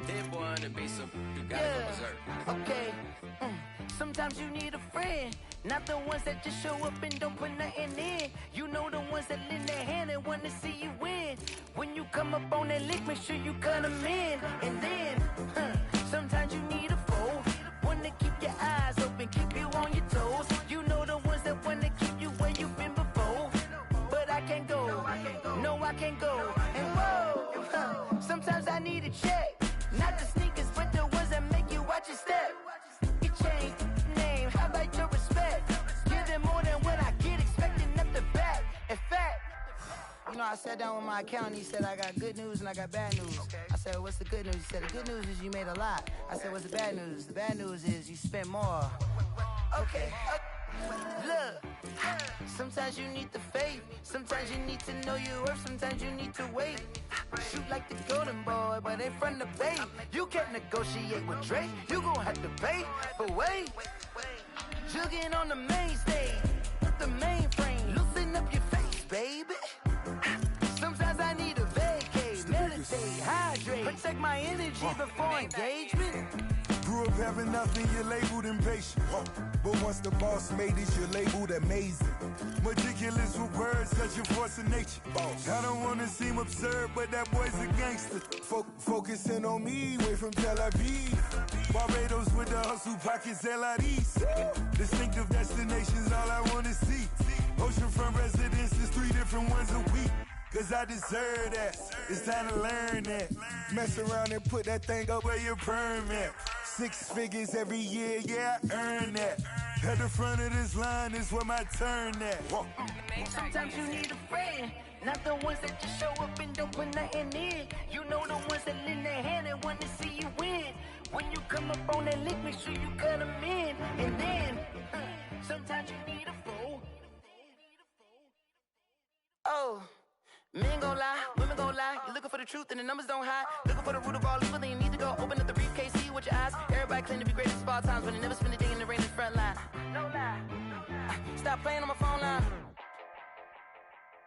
Dead boy on the beat, so you gotta go berserk. Okay. Sometimes you need a friend, not the ones that just show up and don't put nothing in. You know the ones that lend their hand and want to see you win. When you come up on that lick, make sure you cut them in. And then, sometimes you need a foe, one to keep your eyes open, keep you on your toes. You know the ones that want to keep you where you've been before. But I can't go, no I can't go. And whoa, sometimes I need a check. Not the sneakers, but the ones that make you watch your step. You change name, how about your respect? Give them more than what I get, expecting up the back. In fact, you know, I sat down with my accountant, he said I got good news and I got bad news. I said, what's the good news? He said, the good news is you made a lot. I said, what's the bad news? The bad news is you spent more. Okay, look, sometimes you need the faith, sometimes you need to know your worth, sometimes you need to wait. Shoot like the golden boy, but in front of Bay. You can't negotiate with Drake, you gon' have to pay. But wait, jugging on the main stage, the mainframe, loosen up your face, baby. Sometimes I need a vacate, meditate, hydrate, protect my energy before engagement. Grew up having nothing, you're labeled impatient. But once the boss made it, you're labeled amazing. Meticulous with words, such a force of nature. I don't wanna seem absurd, but that boy's a gangster. Focusing on me, way from Tel Aviv. Barbados with the hustle, pockets LIDs. Distinctive destinations, all I wanna see. Oceanfront residences, 3 different ones a week. Cause I deserve that, it's time to learn that. Mess around and put that thing up where your permit. 6 figures every year, yeah, I earn that. At the front of this line is where my turn at. Sometimes you need a friend, not the ones that just show up and don't put nothing in. You know the ones that lend their hand and want to see you win. When you come up on that lick, make sure you cut them in. And then, sometimes you need a foe. Oh. Men gon' lie, women gon' lie. You're looking for the truth and the numbers don't hide. Looking for the root of all evil, then you need to go open up the briefcase, see with your eyes. Everybody claim to be greatest of all times, but they never spend a day in the rain in the front line. No lie. Stop playing on my phone line.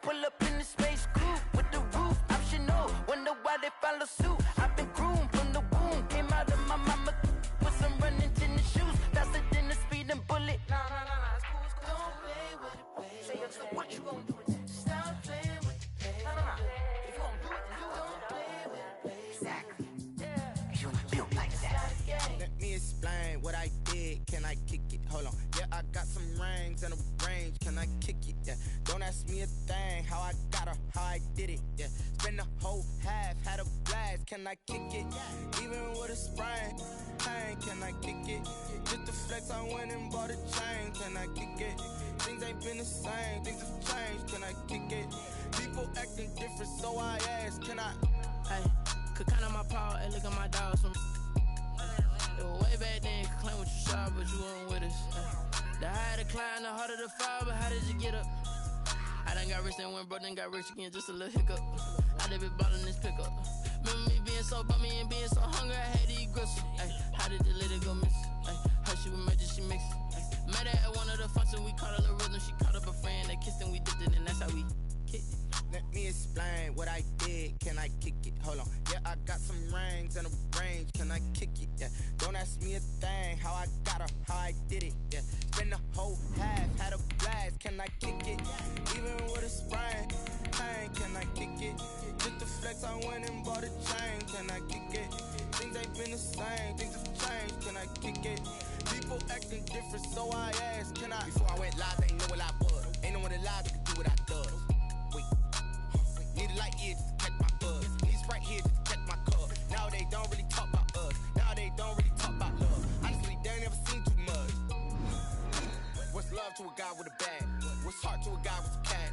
Pull up in the space coupe with the roof optional. Wonder why they follow suit. I've been groomed from the womb. Came out of my mama with some running tennis shoes. Faster than the speeding bullet. Nah, it's cool, it's cool. Don't play with it, baby. Say so what you gon' do? Stop playing with it. If you gon' do it, then you don't play with it, baby. Exactly. Yeah. You built like that. Let me explain what I did. Can I kick it? Hold on. Yeah, I got some rings and a range. Can I kick it? Yeah. Don't ask me a thing. How I got her, how I did it. Yeah. Spend the whole half, had a blast. Can I kick it? Even with a sprain. Pain, can I kick it? Just the flex, I went and bought a chain. Can I kick it? Things ain't been the same. Things have changed. Can I kick it? People acting different, so I ask, can I? Hey, could count on my power and look at my dogs from. It was way back then, could claim what you saw, but you weren't with us. The higher the climb, the harder the fall, but how did you get up? I done got rich and went broke, then got rich again, just a little hiccup. I done been ballin' this pickup. Remember me being so bummy and being so hungry, I had to eat gristle. Ay, how did the lady go miss? Ay, how she was magic, she mixed. Met her at one of the functions, we caught a little rhythm, she caught up a friend, they kissed and we dipped it, and that's how we kicked it. Let me explain what I did. Can I kick it? Hold on. Yeah, I got some rings and a range. Can I kick it? Yeah. Don't ask me a thing. How I got her, how I did it. Yeah. Spend the whole half, had a blast. Can I kick it? Even with a sprain. Pain, can I kick it? Just the flex, I went and bought a chain. Can I kick it? Things ain't been the same. Things have changed. Can I kick it? People acting different, so I asked, can I? Before I went live, ain't know what I was. Ain't no one alive that could do what I does. Wait. Need a light here just to catch my buzz. Need a Sprite here just to catch my cup. Now they don't really talk about us. Now they don't really talk about love. Honestly, they ain't never seen too much. What's love to a guy with a bag? What's heart to a guy with some cash?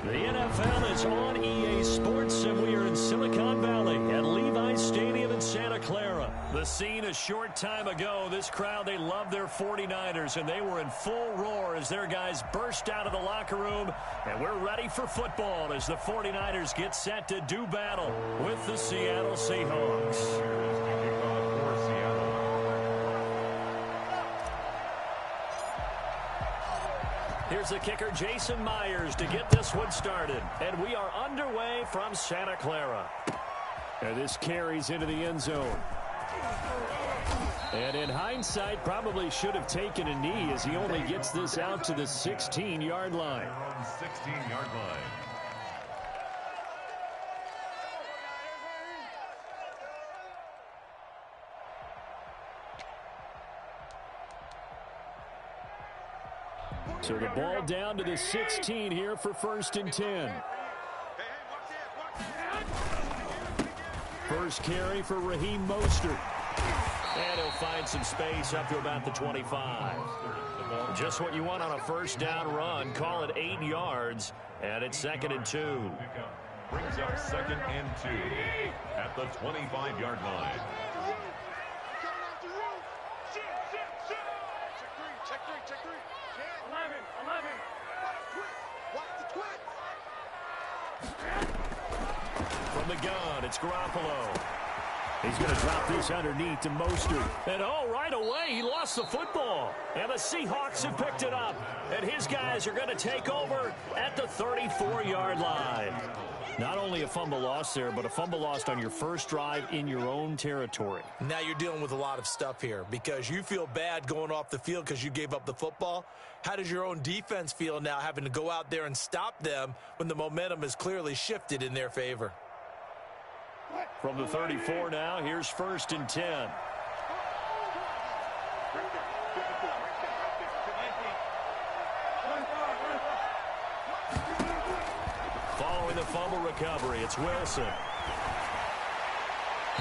The NFL is on EA Sports, and we are in Silicon Valley at Levi's Stadium in Santa Clara. The scene a short time ago. This crowd, they love their 49ers, and they were in full roar as their guys burst out of the locker room. And we're ready for football as the 49ers get set to do battle with the Seattle Seahawks. Here's Here's the kicker, Jason Myers, to get this one started. And we are underway from Santa Clara. And this carries into the end zone. And in hindsight, probably should have taken a knee as he only gets this out to the 16-yard line. 16-yard line. So the ball down to the 16 here for 1st and 10. First carry for Raheem Mostert. And he'll find some space up to about the 25. Just what you want on a first down run. Call it 8 yards. And it's 2nd and 2. Brings up 2nd and 2 at the 25-yard line. From the gun, it's Garoppolo. He's going to drop this underneath to Mostert. And right away, he lost the football. And the Seahawks have picked it up. And his guys are going to take over at the 34-yard line. Not only a fumble loss there, but a fumble lost on your first drive in your own territory. Now you're dealing with a lot of stuff here because you feel bad going off the field because you gave up the football. How does your own defense feel now having to go out there and stop them when the momentum has clearly shifted in their favor? From the 34 now, here's 1st and 10. Following the fumble recovery, it's Wilson.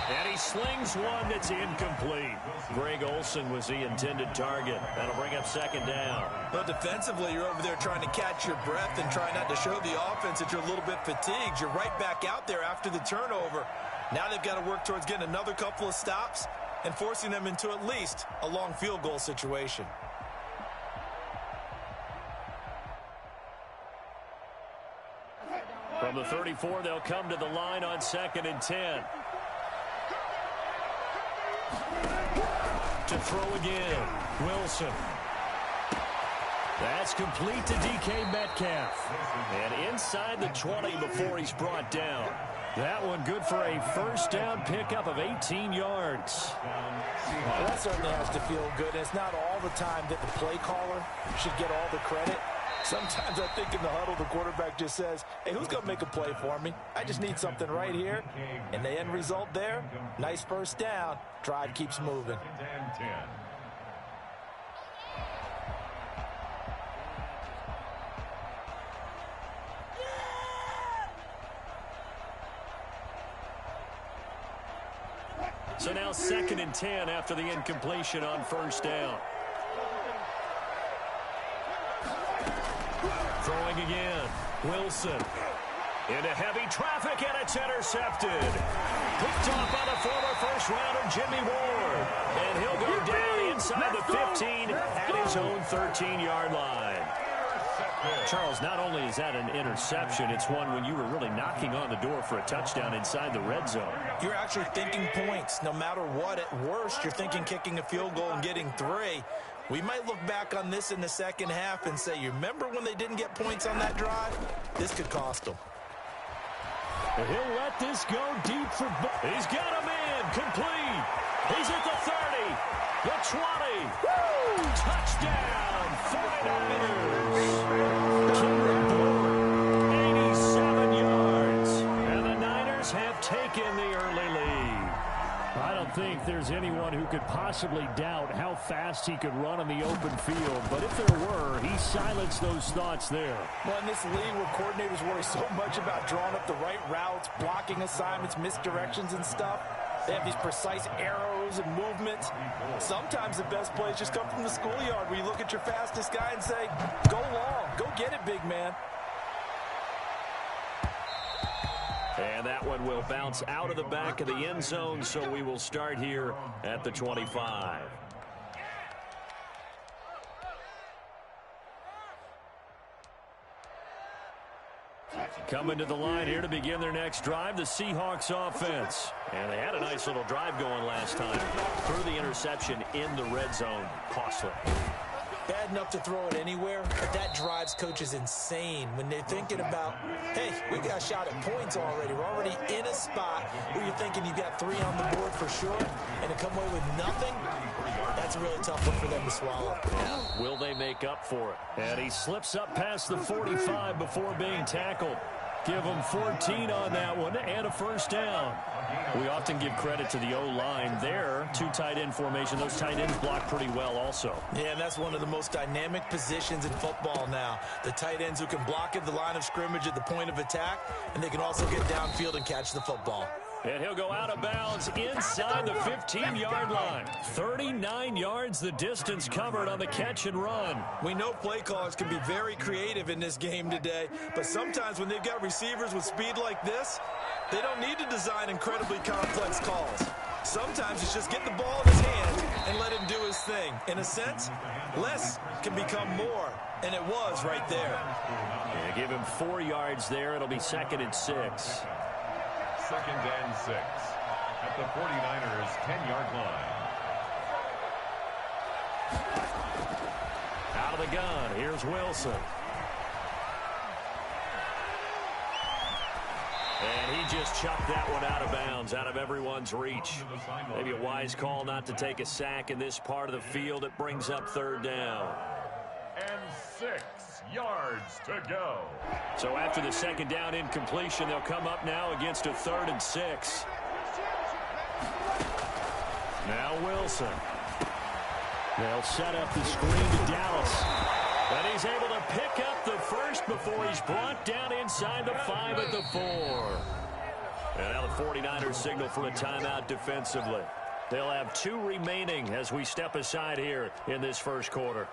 And he slings one that's incomplete. Greg Olsen was the intended target. That'll bring up 2nd down. Well, defensively, you're over there trying to catch your breath and try not to show the offense that you're a little bit fatigued. You're right back out there after the turnover. Now they've got to work towards getting another couple of stops and forcing them into at least a long field goal situation. From the 34, they'll come to the line on 2nd and 10. To throw again, Wilson. That's complete to DK Metcalf. And inside the 20 before he's brought down. That one good for a first down pickup of 18 yards. Well, that certainly has to feel good. And it's not all the time that the play caller should get all the credit. Sometimes I think in the huddle, the quarterback just says, hey, who's going to make a play for me? I just need something right here. And the end result there, nice first down. Drive keeps moving. So now 2nd and 10 after the incompletion on first down. Throwing again. Wilson. Into heavy traffic, and it's intercepted. Picked off by the former first-rounder Jimmy Ward. And he'll go down inside the 15 at his own 13-yard line. Charles, not only is that an interception, it's one when you were really knocking on the door for a touchdown inside the red zone. You're actually thinking points. No matter what, at worst, you're thinking kicking a field goal and getting 3. We might look back on this in the second half and say, you remember when they didn't get points on that drive? This could cost them. He'll let this go deep for... He's got him in, complete. He's at the 30, the 20. Woo! Touchdown, 49ers. Cameron Bourne, 87 yards. And the Niners have taken the early lead. I don't think there's anyone who could possibly doubt how fast he could run on the open field. But if there were, he silenced those thoughts there. Well, in this league where coordinators worry so much about drawing up the right routes, blocking assignments, misdirections and stuff, they have these precise arrows and movements. Sometimes the best plays just come from the schoolyard where you look at your fastest guy and say, go long, go get it, big man. And that one will bounce out of the back of the end zone, so we will start here at the 25. Coming to the line here to begin their next drive, the Seahawks offense. And they had a nice little drive going last time. Through the interception in the red zone. Costly. Bad had enough to throw it anywhere, but that drives coaches insane when they're thinking about, hey, we got a shot at points already. We're already in a spot where you're thinking you've got 3 on the board for sure, and to come away with nothing, that's a really tough one for them to swallow. Yeah. Will they make up for it? And he slips up past the 45 before being tackled. Give him 14 on that one and a first down. We often give credit to the O-line there. 2 tight end formation. Those tight ends block pretty well also. Yeah, and that's one of the most dynamic positions in football now. The tight ends who can block at the line of scrimmage at the point of attack, and they can also get downfield and catch the football. And he'll go out of bounds inside the 15-yard line. 39 yards the distance covered on the catch and run. We know play callers can be very creative in this game today, but sometimes when they've got receivers with speed like this, they don't need to design incredibly complex calls. Sometimes it's just get the ball in his hand and let him do his thing. In a sense, less can become more, and it was right there. Yeah, give him 4 yards there. It'll be 2nd and 6. 2nd and 6 at the 49ers' 10-yard line. Out of the gun, here's Wilson. And he just chucked that one out of bounds, out of everyone's reach. Maybe a wise call not to take a sack in this part of the field. It brings up 3rd down. And 6 yards to go. So after the 2nd down incompletion, they'll come up now against a 3rd and 6. Now Wilson. They'll set up the screen to Dallas. And he's able to pick up the first before he's brought down inside the 5 at the 4. And now the 49ers signal for a timeout defensively. They'll have 2 remaining as we step aside here in this first quarter.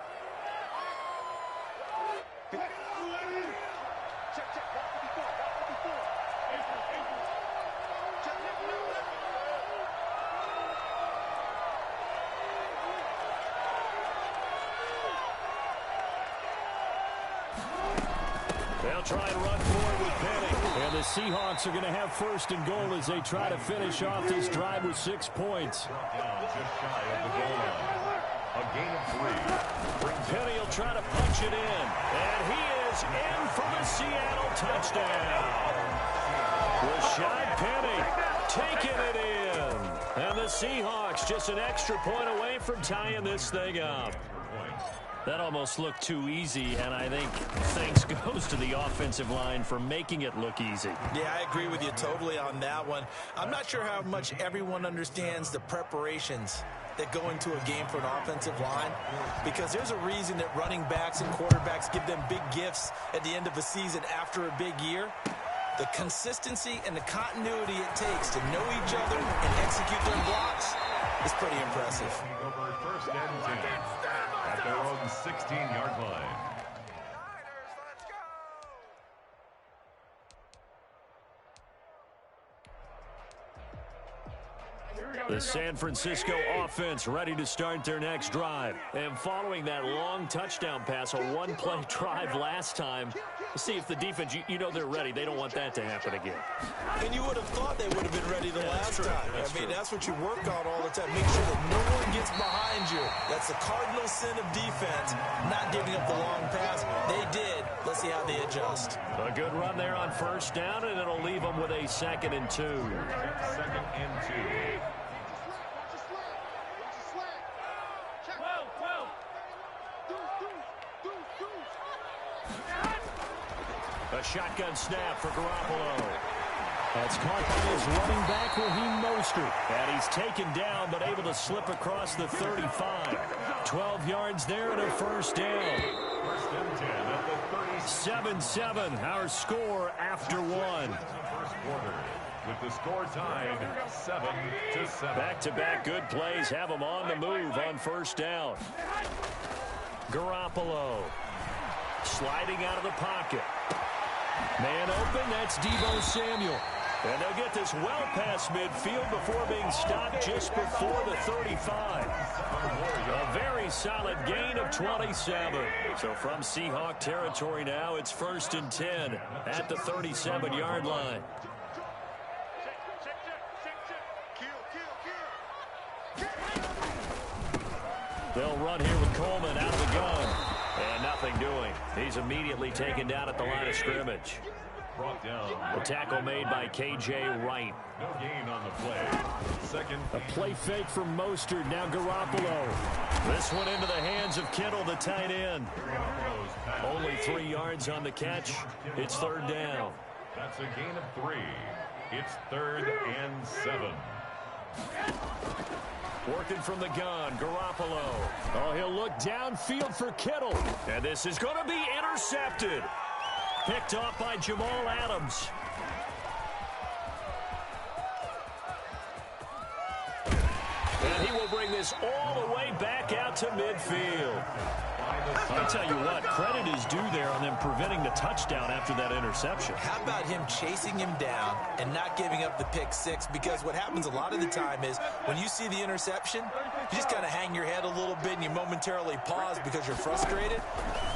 They'll try and run forward with Penny. And the Seahawks are going to have 1st and goal as they try to finish off this drive with 6 points. Down just shy of the goal line. A gain of 3. Penny will try to punch it in. And he is in for the Seattle touchdown. Rashad Penny taking it in. And the Seahawks just an extra point away from tying this thing up. That almost looked too easy, and I think thanks goes to the offensive line for making it look easy. Yeah, I agree with you totally on that one. I'm not sure how much everyone understands the preparations that go into a game for an offensive line, because there's a reason that running backs and quarterbacks give them big gifts at the end of a season after a big year. The consistency and the continuity it takes to know each other and execute their blocks is pretty impressive. Over 1st and 10 at their own 16-yard line. The San Francisco offense ready to start their next drive. And following that long touchdown pass, a 1-play drive last time, see if the defense, you know they're ready. They don't want that to happen again. And you would have thought they would have been ready the last time. That's what you work on all the time. Make sure that no one gets behind you. That's the cardinal sin of defense, not giving up the long pass. They did. Let's see how they adjust. A good run there on 1st down, and it'll leave them with a 2nd and 2. 2nd and 2. A shotgun snap for Garoppolo. That's caught by his running back, Raheem Mostert. And he's taken down, but able to slip across the 35. 12 yards there and a 1st down. 1st and 10 at the 30. 7-7, our score after 1. First quarter, with the score tied 7-7. Back-to-back good plays have them on the move on 1st down. Garoppolo sliding out of the pocket. Man open, that's Deebo Samuel. And they'll get this well past midfield before being stopped just before the 35. A very solid gain of 27. So from Seahawk territory now, it's 1st and 10 at the 37-yard line. They'll run here with Coleman out of the gun. And nothing doing. He's immediately taken down at the line of scrimmage. Brought down. The tackle made by K.J. Wright. No gain on the play. Second. A play fake from Mostert. Now Garoppolo. This one into the hands of Kittle, the tight end. Only 3 yards on the catch. It's third down. That's a gain of 3. It's 3rd and 7. Working from the gun, Garoppolo. Oh, he'll look downfield for Kittle. And this is going to be intercepted. Picked off by Jamal Adams. And he will bring this all the way back out to midfield. I'll tell you what, credit is due there on them preventing the touchdown after that interception. How about him chasing him down and not giving up the pick six? Because what happens a lot of the time is when you see the interception, you just kind of hang your head a little bit and you momentarily pause because you're frustrated.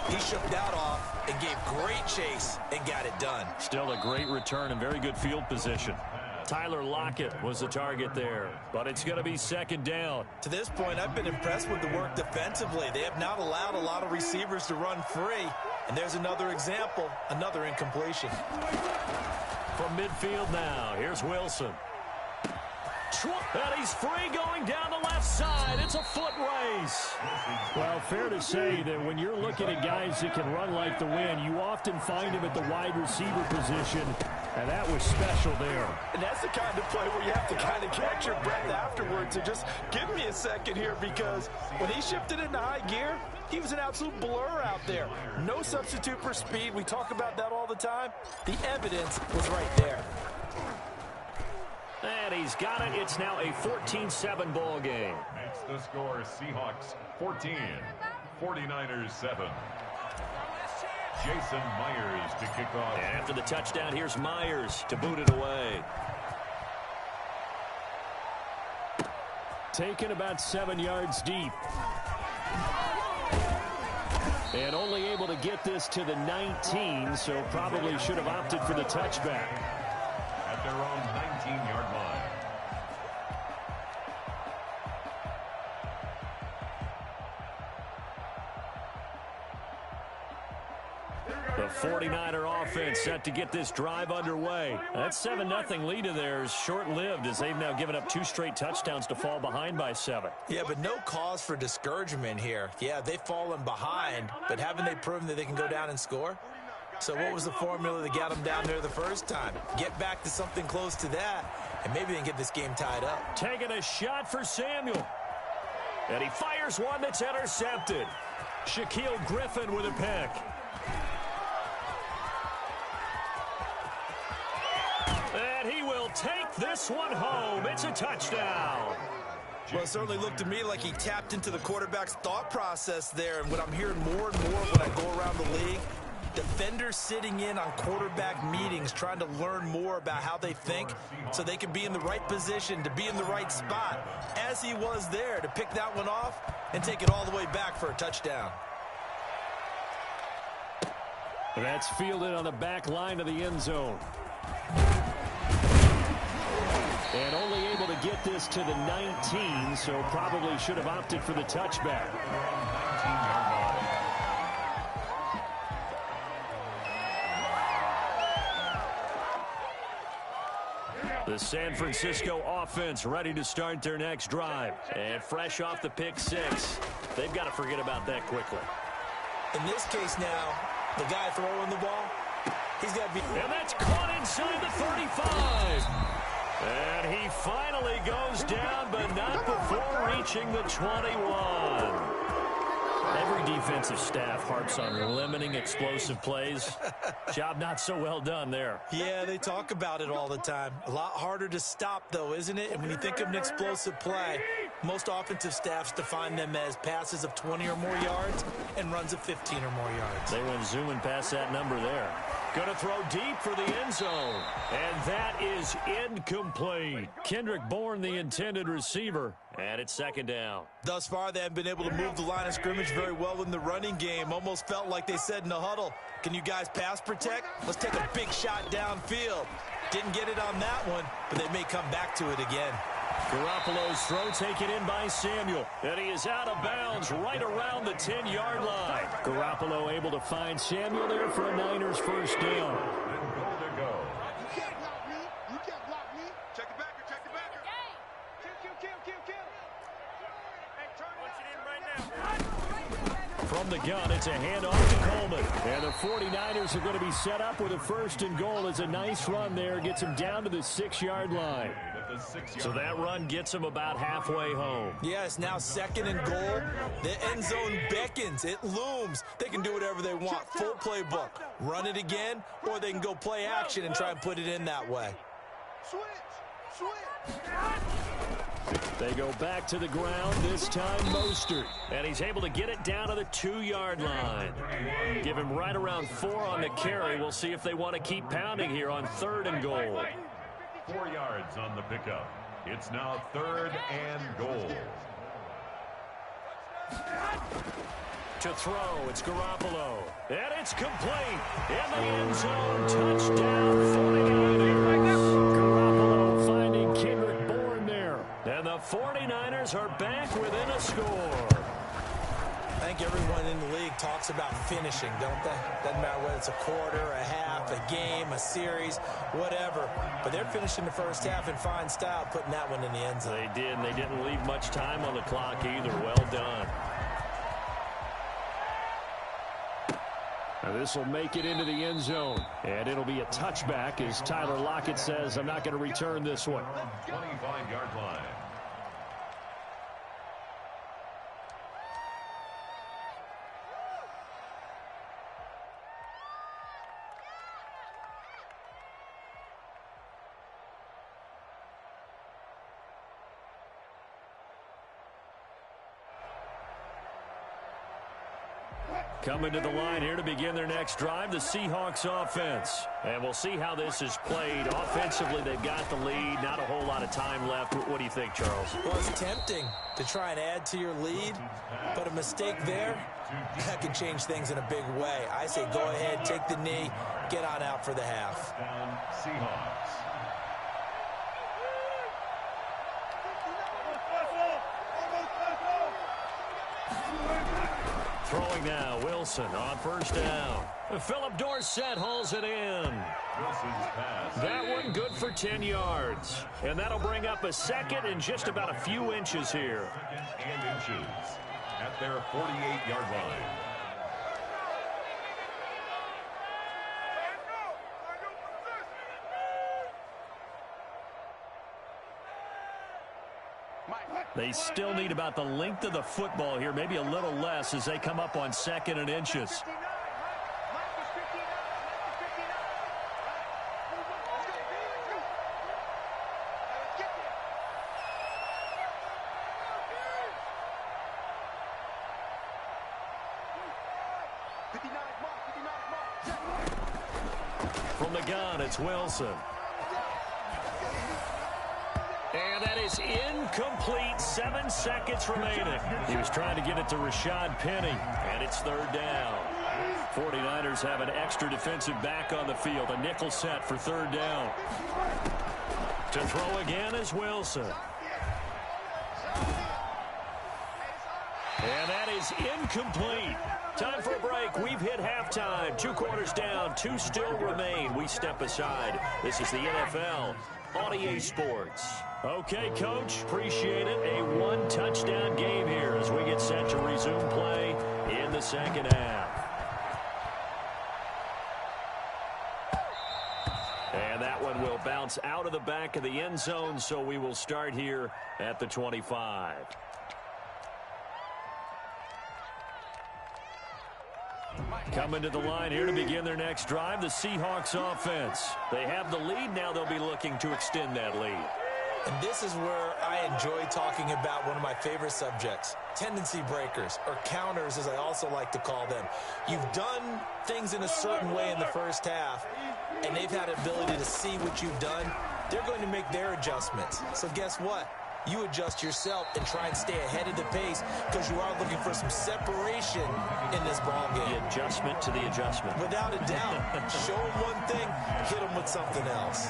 He shook that off and gave great chase and got it done. Still a great return and very good field position. Tyler Lockett was the target there, but it's going to be second down. To this point, I've been impressed with the work defensively. They have not allowed a lot of receivers to run free, and there's another example, another incompletion. From midfield now, here's Wilson. And he's free going down the left side. It's a foot race. Well, fair to say that when you're looking at guys that can run like the wind, you often find him at the wide receiver position, and that was special there. And that's the kind of play where you have to kind of catch your breath afterwards. So just give me a second here, because when he shifted into high gear, he was an absolute blur out there. No substitute for speed. We talk about that all the time. The evidence was right there. And he's got it. It's now a 14-7 ball game. Makes the score Seahawks 14, 49ers 7. Jason Myers to kick off. And after the touchdown, here's Myers to boot it away. Taken about 7 yards deep. And only able to get this to the 19, so probably should have opted for the touchback. At their own 19-yard line. The 49er offense set to get this drive underway. That 7-0 lead of theirs short-lived as they've now given up 2 straight touchdowns to fall behind by 7. Yeah, but no cause for discouragement here. Yeah, they've fallen behind, but haven't they proven that they can go down and score? So what was the formula that got them down there the first time? Get back to something close to that, and maybe they can get this game tied up. Taking a shot for Samuel. And he fires one that's intercepted. Shaquille Griffin with a pick. And he will take this one home. It's a touchdown. Well, it certainly looked to me like he tapped into the quarterback's thought process there. And what I'm hearing more and more when I go around the league, defenders sitting in on quarterback meetings trying to learn more about how they think so they can be in the right position, to be in the right spot, as he was there, to pick that one off and take it all the way back for a touchdown. That's fielded on the back line of the end zone. And only able to get this to the 19, so probably should have opted for the touchback. The San Francisco offense ready to start their next drive. And fresh off the pick 6, they've got to forget about that quickly. In this case now, the guy throwing the ball, he's got to be... And that's caught inside the 35. And he finally goes down, but not before reaching the 21. Every defensive staff harps on limiting explosive plays. Job not so well done there. Yeah, they talk about it all the time. A lot harder to stop, though, isn't it? And when you think of an explosive play, most offensive staffs define them as passes of 20 or more yards and runs of 15 or more yards. They went zooming past that number there. Going to throw deep for the end zone. And that is incomplete. Kendrick Bourne, the intended receiver. And it's second down. Thus far, they haven't been able to move the line of scrimmage very well in the running game. Almost felt like they said in the huddle, can you guys pass protect? Let's take a big shot downfield. Didn't get it on that one, but they may come back to it again. Garoppolo's throw taken in by Samuel. And he is out of bounds right around the 10-yard line. Garoppolo able to find Samuel there for a Niners first down. From the gun, it's a handoff to Coleman. And the 49ers are going to be set up with a first and goal. It's a nice run there. Gets him down to the 6-yard line. So that run gets him about halfway home. Yes, now second and goal. The end zone beckons. It looms. They can do whatever they want. Full playbook. Run it again, or they can go play action and try and put it in that way. They go back to the ground, this time Mostert. And he's able to get it down to the 2-yard line. Give him right around 4 on the carry. We'll see if they want to keep pounding here on 3rd and goal. 4 yards on the pickup. It's now 3rd and goal. To throw, it's Garoppolo. And it's complete. In the end zone, touchdown 49ers. Garoppolo finding Kendrick Bourne there. And the 49ers are back within a score. I think everyone in the league talks about finishing, don't they? Doesn't matter whether it's a quarter, a half, a game, a series, whatever. But they're finishing the first half in fine style, putting that one in the end zone. They did, and they didn't leave much time on the clock either. Well done. Now this will make it into the end zone, and it'll be a touchback as Tyler Lockett says, I'm not going to return this one. 25-yard line. Coming to the line here to begin their next drive, the Seahawks offense. And we'll see how this is played. Offensively, they've got the lead. Not a whole lot of time left. What do you think, Charles? Well, it's tempting to try and add to your lead, but a mistake there, that can change things in a big way. I say go ahead, take the knee, get on out for the half. Down Seahawks. Throwing now, Wilson on first down. Philip Dorsett hauls it in. Wilson's pass. That one good for 10 yards. And that'll bring up a second and just about a few inches here. Second and inches at their 48-yard line. They still need about the length of the football here, maybe a little less as they come up on 2nd and inches. From the gun, it's Wilson. And that is incomplete. 7 seconds remaining. He was trying to get it to Rashad Penny, and it's 3rd down. 49ers have an extra defensive back on the field. A nickel set for 3rd down. To throw again is Wilson. And that is incomplete. Time for a break. We've hit halftime. 2 quarters down. 2 still remain. We step aside. This is the NFL on EA Sports. Okay, Coach, appreciate it. A 1-touchdown game here as we get set to resume play in the second half. And that one will bounce out of the back of the end zone, so we will start here at the 25. Coming to the line here to begin their next drive, the Seahawks offense. They have the lead. Now they'll be looking to extend that lead. And this is where I enjoy talking about one of my favorite subjects, tendency breakers, or counters as I also like to call them. You've done things in a certain way in the first half, and they've had an ability to see what you've done. They're going to make their adjustments. So guess what? You adjust yourself and try and stay ahead of the pace because you are looking for some separation in this ball game. The adjustment to the adjustment. Without a doubt. Show them one thing, hit them with something else.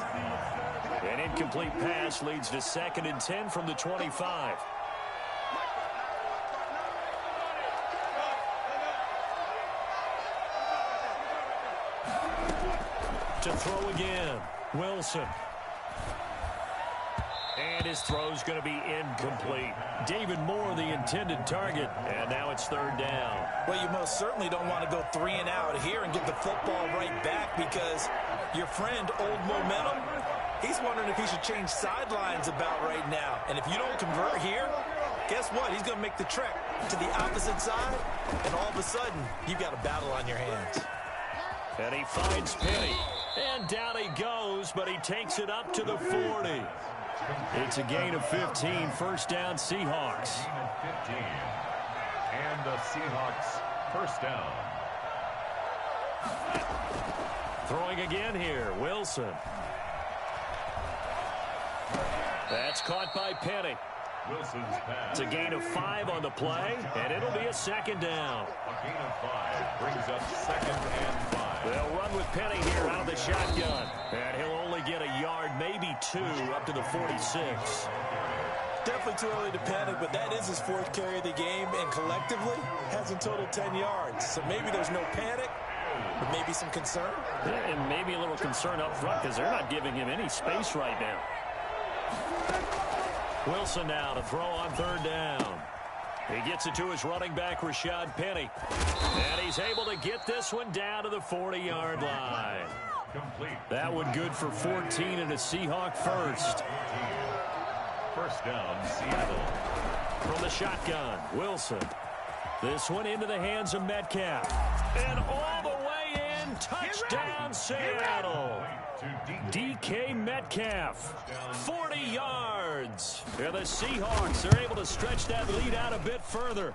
An incomplete pass leads to 2nd and 10 from the 25. To throw again, Wilson. And his throw's going to be incomplete. David Moore, the intended target, and now it's 3rd down. Well, you most certainly don't want to go 3 and out here and get the football right back because your friend, Old Momentum, he's wondering if he should change sidelines about right now. And if you don't convert here, guess what? He's going to make the trek to the opposite side, and all of a sudden, you've got a battle on your hands. And he finds Penny. And down he goes, but he takes it up to the 40. It's a gain of 15, 1st down Seahawks. And the Seahawks 1st down. Throwing again here, Wilson. That's caught by Penny. Wilson's pass. It's a gain of 5 on the play, and it'll be a 2nd down. A gain of 5 brings up 2nd and 5. They'll run with Penny here out of the shotgun. And he'll only get a yard, maybe 2, up to the 46. Definitely too early to panic, but that is his 4th carry of the game, and collectively has in total 10 yards. So maybe there's no panic, but maybe some concern. Yeah, and maybe a little concern up front because they're not giving him any space right now. Wilson now to throw on 3rd down. He gets it to his running back, Rashad Penny. And he's able to get this one down to the 40-yard line. Complete. That one good for 14 and a Seahawk first. 1st down, Seattle. From the shotgun, Wilson. This one into the hands of Metcalf. And all the way in, touchdown Seattle. DK Metcalf, 40 yards. And the Seahawks are able to stretch that lead out a bit further.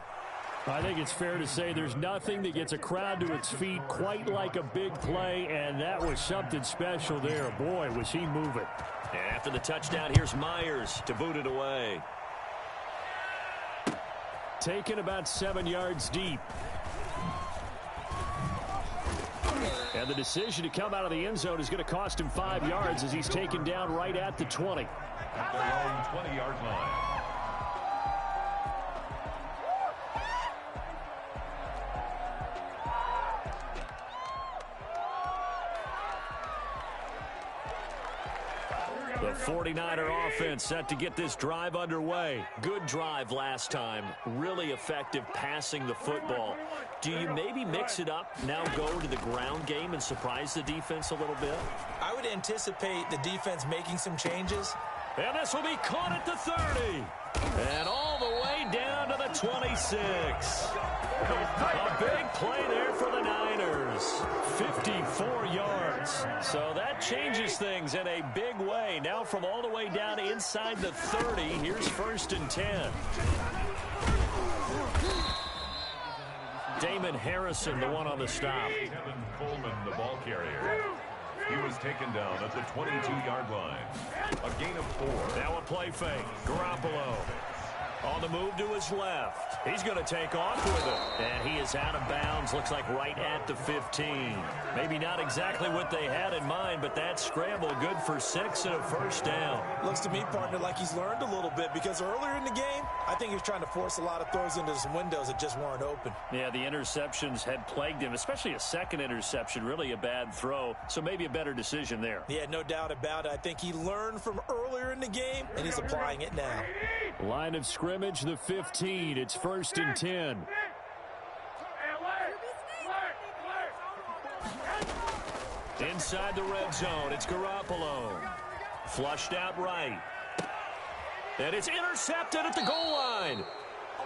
I think it's fair to say there's nothing that gets a crowd to its feet quite like a big play, and that was something special there. Boy, was he moving. And after the touchdown, here's Myers to boot it away. Taken about 7 yards deep. And the decision to come out of the end zone is going to cost him 5 yards as he's taken down right at the 20. At their own 20-yard line. The 49er offense set to get this drive underway. Good drive last time. Really effective passing the football. Do you maybe mix it up, now go to the ground game and surprise the defense a little bit? I would anticipate the defense making some changes. And this will be caught at the 30. And all the way down to the 26. A big play there for the Niners. 54 yards. So that changes things in a big way. Now from all the way down inside the 30, here's 1st and 10. Damon Harrison, the one on the stop. Kevin Coleman, the ball carrier. He was taken down at the 22-yard line. A gain of 4. Now a play fake. Garoppolo on the move to his left. He's going to take off with it. And he is out of bounds. Looks like right at the 15. Maybe not exactly what they had in mind, but that scramble good for 6 and a 1st down. Looks to me, partner, like he's learned a little bit because earlier in the game, I think he was trying to force a lot of throws into some windows that just weren't open. Yeah, the interceptions had plagued him, especially a second interception, really a bad throw. So maybe a better decision there. Yeah, no doubt about it. I think he learned from earlier in the game, and he's applying it now. Line of scrimmage, the 15. It's 1st and 10. Inside the red zone, it's Garoppolo. Flushed out right. And it's intercepted at the goal line.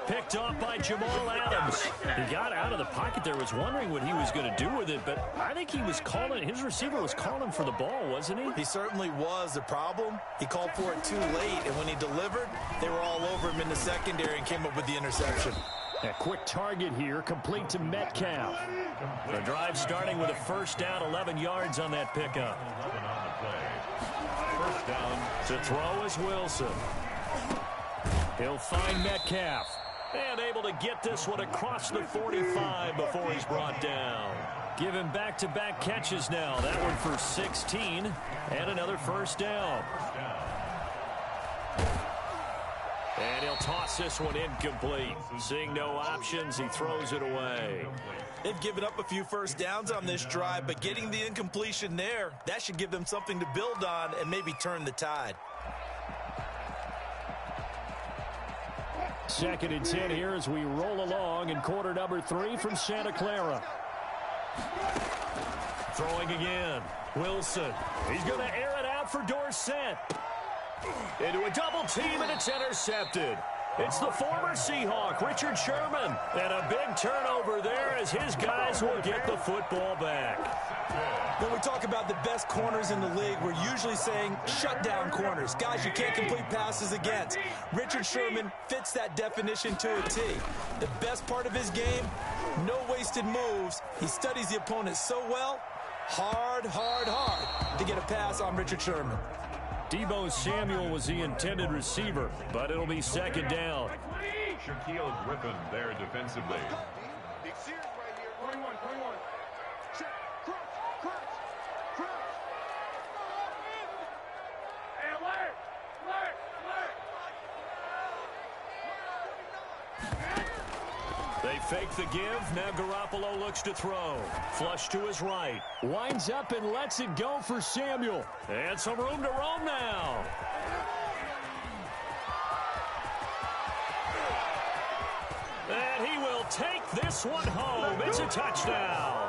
Picked off by Jamal Adams. He got out of the pocket there, was wondering what he was going to do with it, but I think he was calling, his receiver was calling for the ball, wasn't he? He certainly was. The problem, he called for it too late, and when he delivered, they were all over him in the secondary and came up with the interception. A quick target here, complete to Metcalf. The drive starting with a 1st down, 11 yards on that pickup. 11 on the play. 1st down. To throw is Wilson. He'll find Metcalf. And able to get this one across the 45 before he's brought down. Give him back-to-back catches now. That one for 16 and another first down. And he'll toss this one incomplete. Seeing no options, he throws it away. They've given up a few first downs on this drive, but getting the incompletion there, that should give them something to build on and maybe turn the tide. 2nd and 10 here as we roll along in quarter number 3 from Santa Clara. Throwing again. Wilson. He's going to air it out for Dorsett. Into a double team, and it's intercepted. It's the former Seahawk, Richard Sherman. And a big turnover there as his guys will get the football back. When we talk about the best corners in the league, we're usually saying shutdown corners, guys you can't complete passes against. Richard Sherman fits that definition to a T. The best part of his game, no wasted moves. He studies the opponent so well, hard to get a pass on Richard Sherman. Deebo Samuel was the intended receiver, but it'll be 2nd down. Shaquille Griffin there defensively. They fake the give. Now Garoppolo looks to throw. Flush to his right. Winds up and lets it go for Samuel. And some room to roam now. And he will take this one home. It's a touchdown.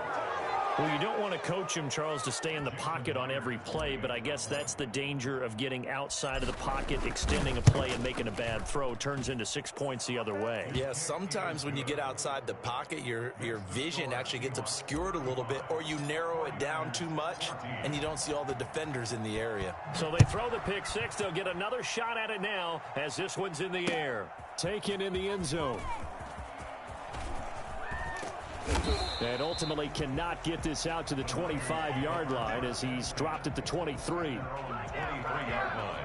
Well, you don't want to coach him, Charles, to stay in the pocket on every play, but I guess that's the danger of getting outside of the pocket, extending a play, and making a bad throw. Turns into 6 points the other way. Yeah, sometimes when you get outside the pocket, your vision actually gets obscured a little bit, or you narrow it down too much, and you don't see all the defenders in the area. So they throw the pick six. They'll get another shot at it now as this one's in the air. Taken in the end zone. And ultimately cannot get this out to the 25-yard line as he's dropped at the 23. 23-yard line.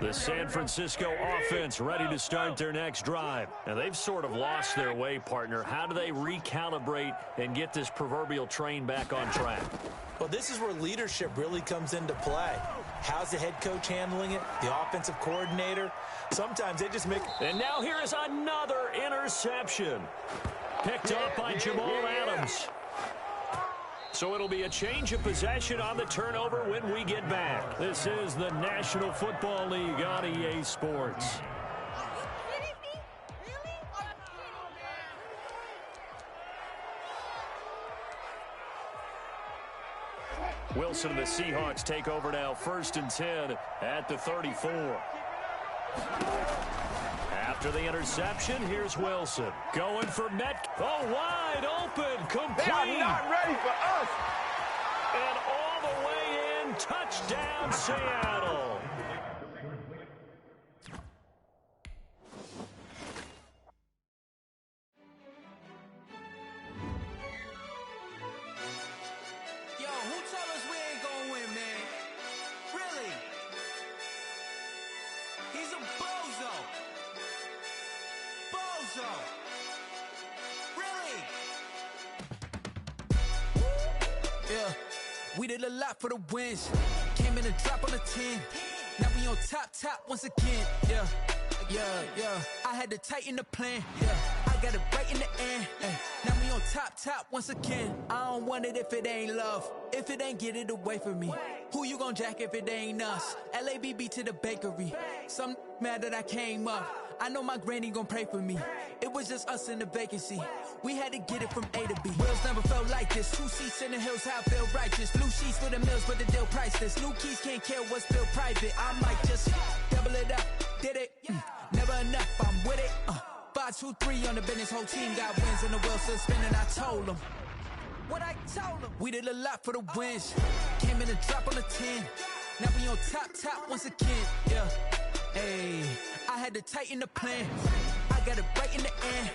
The San Francisco offense ready to start their next drive. Now, they've sort of lost their way, partner. How do they recalibrate and get this proverbial train back on track? Well, this is where leadership really comes into play. How's the head coach handling it? The offensive coordinator? Sometimes they just make... And now here is another interception. Picked up by Jamal Adams. So it'll be a change of possession on the turnover when we get back. This is the National Football League on EA Sports. Wilson and the Seahawks take over now, 1st and 10 at the 34. After the interception, here's Wilson. Going for Oh, wide open, complete. They are not ready for us. And all the way in, touchdown, Seattle. Yo, who told us we ain't gonna win, man? Really? He's a bozo. Bozo. Really? Yeah, we did a lot for the wins. Came in a drop on the 10. Now we on top once again. Yeah. I had to tighten the plan. Yeah, I got it right in the end. Now we on top once again. I don't want it if it ain't love. If it ain't, get it away from me. Who you gon' jack if it ain't us? LABB to the bakery. Some mad that I came up. I know my granny gon' pray for me. It was just us in the vacancy. We had to get it from A to B. Wheels never felt like this. 2 seats in the hills, how I feel righteous. Blue sheets for the mills, but the deal priceless. New keys can't care what's still private. I might just double it up. Did it? Never enough, I'm with it. 5, 2, 3 on the business. Whole team got wins and the wheels still spinning. I told them what I told them. We did a lot for the wins. Came in a drop on the 10. Now we on top once again. Yeah. Hey, I had to tighten the plan. I got it right in the end.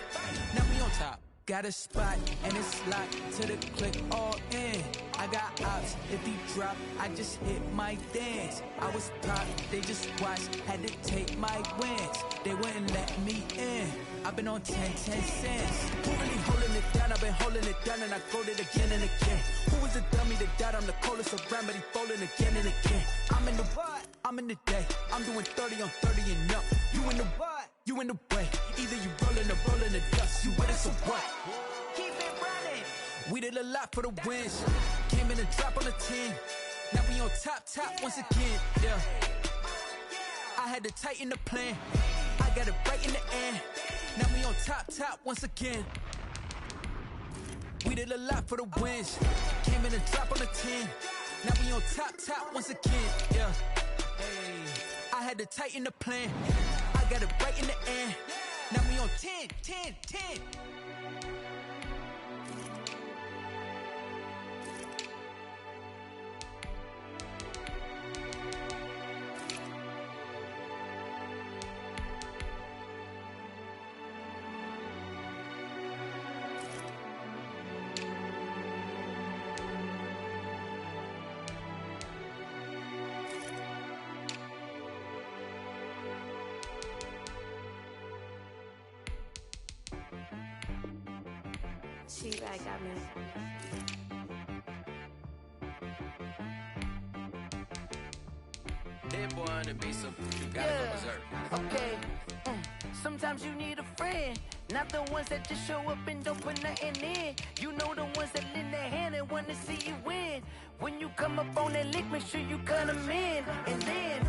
Now we on top. Got a spot and it's locked to the click all in. I got ops if he drop, I just hit my dance. I was popped, they just watched, had to take my wins. They wouldn't let me in. I've been on 10 cents. Who really holding it down? I've been holding it down and I got it again and again. Who was the dummy that died? I'm the coldest around, but he folding again and again. I'm in the what? I'm in the day. I'm doing 30 on 30 and up. You in the what? You in the way. Either you rolling or rolling the dust. You with us or what? Keep it running. We did a lot for the wins. Came in and drop on the 10. Now we on top once again. Yeah. I had to tighten the plan. I got it right in the end. Now we on top once again. We did a lot for the wins. Came in and drop on the 10. Now we on top once again. Yeah. Hey. I had to tighten the plan. I got it right in the end. Now we on 10. T-Bag got me. That boy on the beat, so you gotta go berserk. Okay. Sometimes you need a friend, not the ones that just show up and don't put nothing in. You know the ones that lend their hand and want to see you win. When you come up on that lick, make sure you cut them in. And then,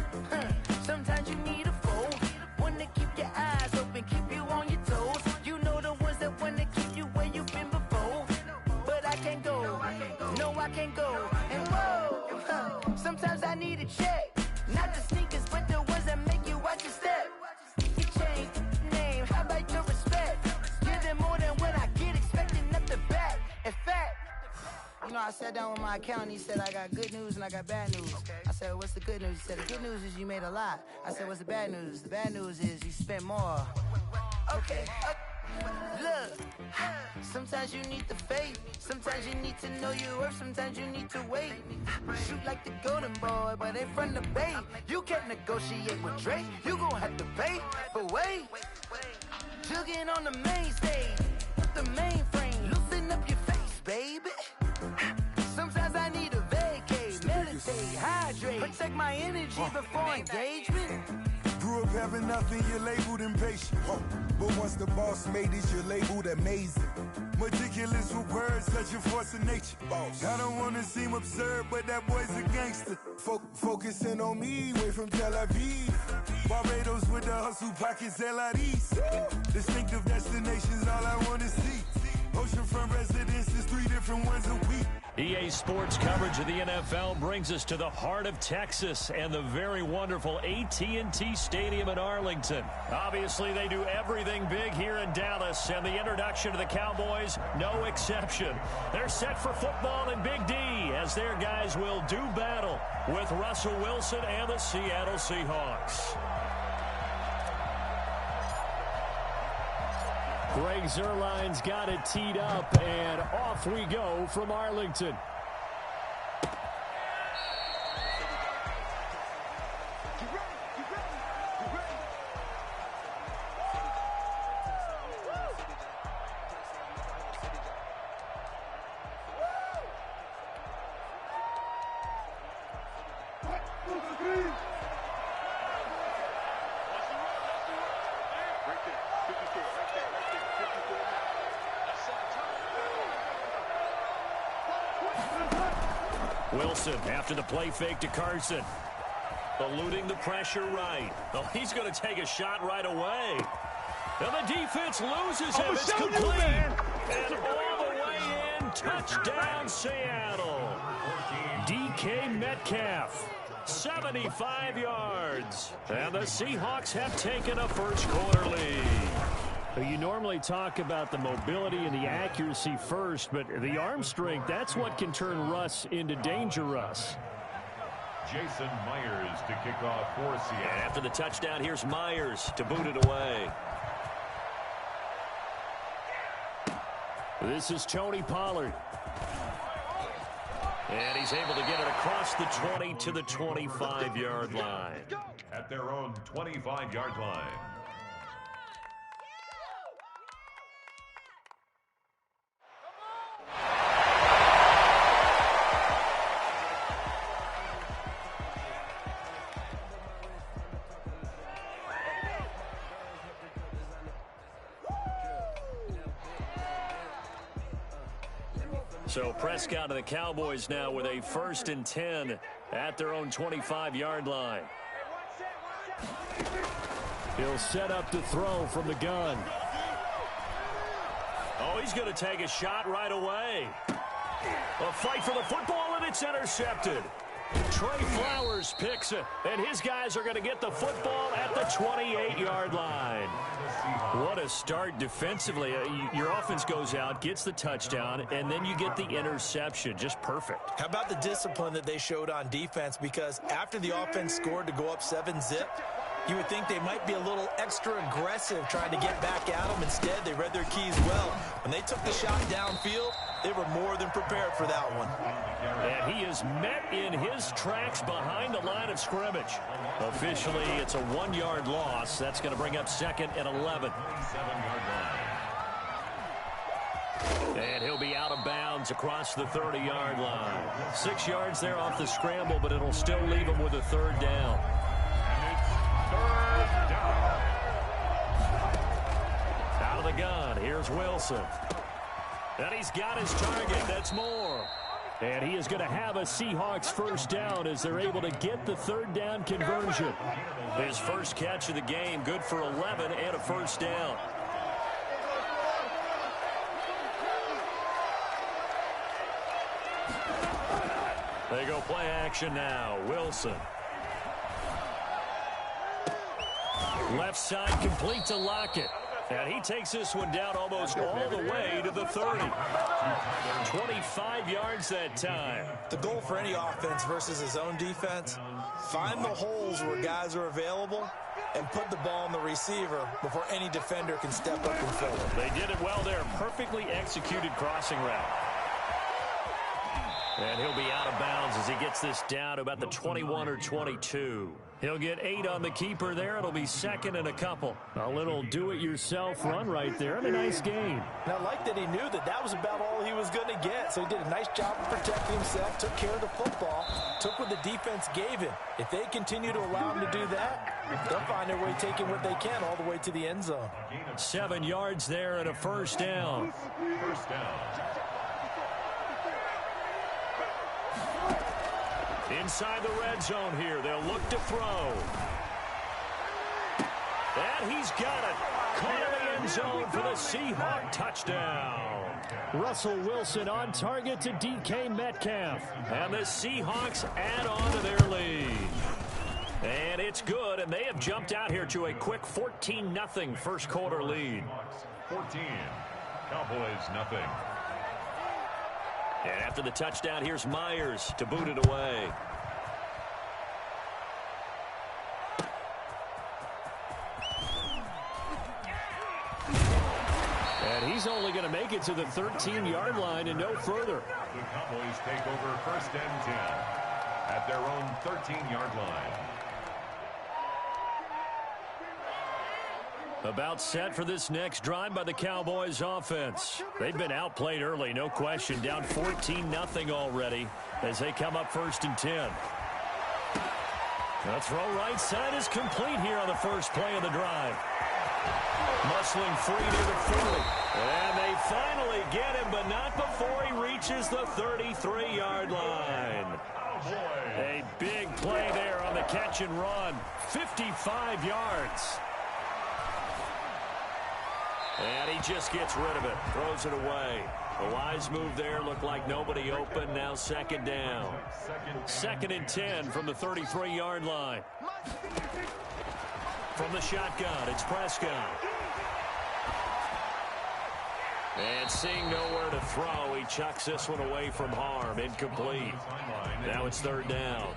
sometimes you need a foe, one to keep your eyes open, keep you on your toes. You know the ones that want to keep you where you've been before. But I can't go, no I can't go. And whoa, sometimes I need a check, not the sneakers, but the ones that make you watch your step. You change name, how about your respect? Give them more than what I get, expecting nothing back. In fact, you know, I sat down with my accountant, he said I got good news and I got bad news. I said, what's the good news? He said, the good news is you made a lot. I said, what's the bad news? The bad news is you spent more. Okay, look, sometimes you need the faith, sometimes you need to know your worth, sometimes you need to wait. Shoot like the golden boy, but in front of the bay. You can't negotiate with Drake, you gon' have to pay. But wait, jugging on the main stage, the mainframe, loosen up your face, baby. Sometimes I need a vacate, meditate, hydrate, protect my energy before engagement. Grew up having nothing, you're labeled impatient. But once the boss made it, you're labeled amazing. Meticulous with words, such a force of nature. I don't wanna seem absurd, but that boy's a gangster. Focusing on me, way from Tel Aviv. Barbados with the hustle pockets, LIDs. Distinctive destinations, all I wanna see. Oceanfront residences, 3 different ones a week. EA Sports coverage of the NFL brings us to the heart of Texas and the very wonderful AT&T Stadium in Arlington. Obviously, they do everything big here in Dallas, and the introduction to the Cowboys, no exception. They're set for football in Big D as their guys will do battle with Russell Wilson and the Seattle Seahawks. Greg Zuerlein's got it teed up, and off we go from Arlington. Wilson after the play fake to Carson. Eluding the pressure right. Oh, he's going to take a shot right away. And the defense loses him. It's complete. And all the way in. Touchdown, Seattle. DK Metcalf. 75 yards. And the Seahawks have taken a first-quarter lead. You normally talk about the mobility and the accuracy first, but the arm strength, that's what can turn Russ into danger Russ. Jason Myers to kick off for Seattle. And after the touchdown, here's Myers to boot it away. This is Tony Pollard. And he's able to get it across the 20 to the 25-yard line. At their own 25-yard line. So Prescott and the Cowboys now with a 1st and 10 at their own 25-yard line. He'll set up to throw from the gun. Oh, he's going to take a shot right away. A fight for the football, and it's intercepted. Trey Flowers picks it, and his guys are going to get the football at the 28-yard line. What a start defensively. Your offense goes out, gets the touchdown, and then you get the interception. Just perfect. How about the discipline that they showed on defense? Because after the offense scored to go up 7-zip, you would think they might be a little extra aggressive trying to get back at them. Instead, they read their keys well. When they took the shot downfield, they were more than prepared for that one. And he is met in his tracks behind the line of scrimmage. Officially, it's a 1-yard loss. That's going to bring up 2nd and 11. And he'll be out of bounds across the 30-yard line. 6 yards there off the scramble, but it'll still leave him with a 3rd down. Out of the gun, here's Wilson. And he's got his target. That's Moore. And he is going to have a Seahawks 1st down as they're able to get the 3rd down conversion. His first catch of the game, good for 11 and a 1st down. They go play action now. Wilson. Left side complete to Lockett. And he takes this one down almost all the way to the 30. 25 yards that time. The goal for any offense versus his own defense, find the holes where guys are available and put the ball on the receiver before any defender can step up and fill it. They did it well there. Perfectly executed crossing route. And he'll be out of bounds as he gets this down to about the 21 or 22. He'll get 8 on the keeper there. It'll be 2nd and a couple. A little do-it-yourself run right there and a nice gain. And I like that he knew that that was about all he was going to get. So he did a nice job of protecting himself, took care of the football, took what the defense gave him. If they continue to allow him to do that, they'll find their way taking what they can all the way to the end zone. 7 yards there and a 1st down. First down. Inside the red zone here. They'll look to throw. And he's got it. Caught in the end zone for the Seahawk touchdown. Russell Wilson on target to DK Metcalf. And the Seahawks add on to their lead. And it's good, and they have jumped out here to a quick 14-0 first quarter lead. 14. Cowboys nothing. And after the touchdown, here's Myers to boot it away. And he's only going to make it to the 13-yard line and no further. The Cowboys take over 1st and 10 at their own 13-yard line. About set for this next drive by the Cowboys offense. They've been outplayed early, no question. Down 14-0 already as they come up 1st and 10. The throw right side is complete here on the first play of the drive. Muscling free near the 40. And they finally get him, but not before he reaches the 33-yard line. A big play there on the catch and run. 55 yards. And he just gets rid of it. Throws it away. A wise move there. Looked like nobody open. Now 2nd down. 2nd and 10 from the 33-yard line. From the shotgun, it's Prescott. And seeing nowhere to throw, he chucks this one away from harm. Incomplete. Now it's 3rd down.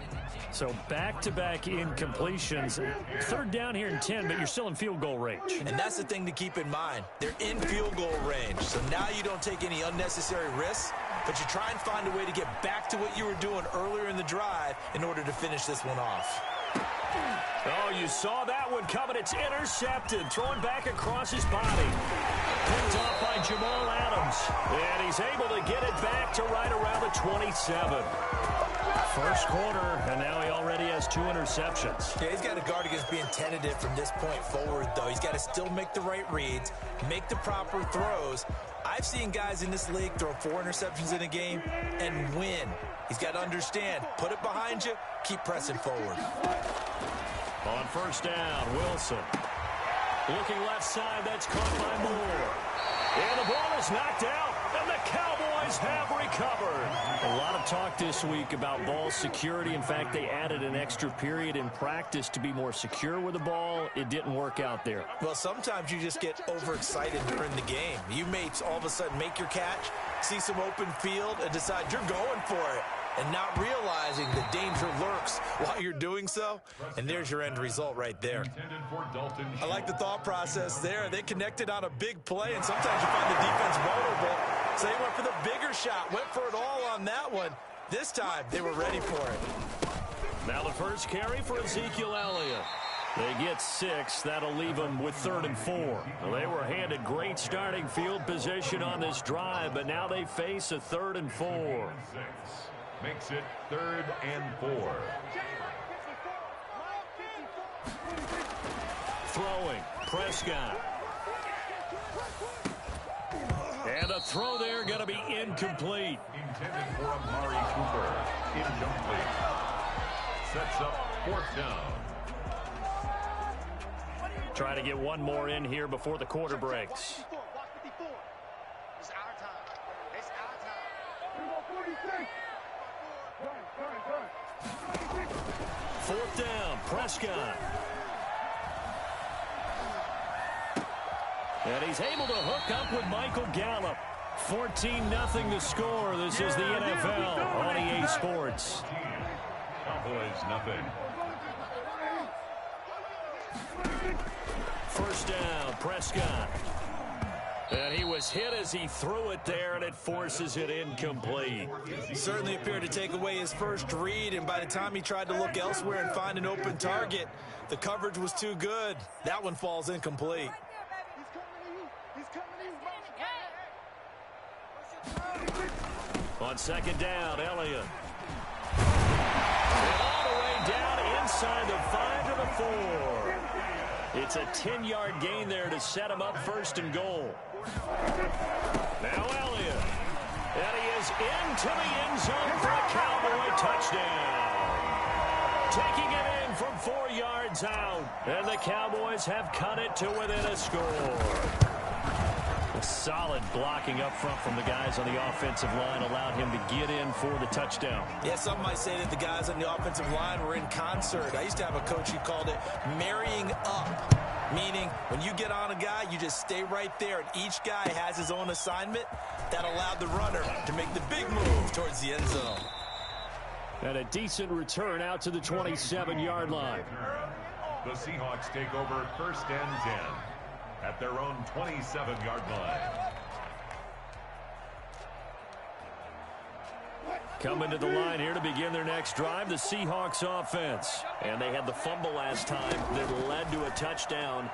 So back-to-back incompletions. 3rd down here in 10, but you're still in field goal range. And that's the thing to keep in mind. They're in field goal range. So now you don't take any unnecessary risks. but you try and find a way to get back to what you were doing earlier in the drive in order to finish this one off. Oh, you saw that one coming. It's intercepted. Throwing back across his body. Picked off by Jamal Adams. And he's able to get it back to right around the 27. First quarter, and now he already has 2 interceptions. Yeah, he's got to guard against being tentative from this point forward, though. He's got to still make the right reads, make the proper throws. I've seen guys in this league throw 4 interceptions in a game and win. He's got to understand, put it behind you, keep pressing forward. On first down, Wilson. Looking left side, that's caught by Moore. And the ball is knocked out, and the Cowboys have recovered. A lot of talk this week about ball security. In fact, they added an extra period in practice to be more secure with the ball. It didn't work out there. Well, sometimes you just get overexcited during the game. You may all of a sudden make your catch, see some open field, and decide you're going for it, and not realizing the danger lurks while you're doing so. And there's your end result right there. I like the thought process there. They connected on a big play, and sometimes you find the defense vulnerable. So they went for the bigger shot, went for it all on that one. This time, they were ready for it. Now the first carry for Ezekiel Elliott. They get 6. That'll leave them with 3rd and 4. Well, they were handed great starting field position on this drive, but now they face a 3rd and 4. Makes it 3rd and 4. Throwing, Prescott. And a throw there going to be incomplete. Intended for Amari Cooper. Incomplete. Sets up 4th down. Try to get one more in here before the quarter breaks. It's our time. It's our time. 4th down, Prescott. And he's able to hook up with Michael Gallup. 14-0 the score. This is the NFL on EA Sports. Cowboys nothing. First down, Prescott. And he was hit as he threw it there, and it forces it incomplete. Certainly appeared to take away his first read, and by the time he tried to look elsewhere and find an open target, the coverage was too good. That one falls incomplete. On second down, Elliott. And all the way down inside the 5 to the 4. It's a 10-yard gain there to set him up 1st and goal. Now Elliott. And he is into the end zone for a Cowboy touchdown. Taking it in from 4 yards out. And the Cowboys have cut it to within a score. Solid blocking up front from the guys on the offensive line allowed him to get in for the touchdown. Yeah, some might say that the guys on the offensive line were in concert. I used to have a coach who called it marrying up, meaning when you get on a guy, you just stay right there, and each guy has his own assignment. That allowed the runner to make the big move towards the end zone. And a decent return out to the 27-yard line. The Seahawks take over 1st and 10. At their own 27-yard line. Coming to the line here to begin their next drive, the Seahawks offense. And they had the fumble last time that led to a touchdown.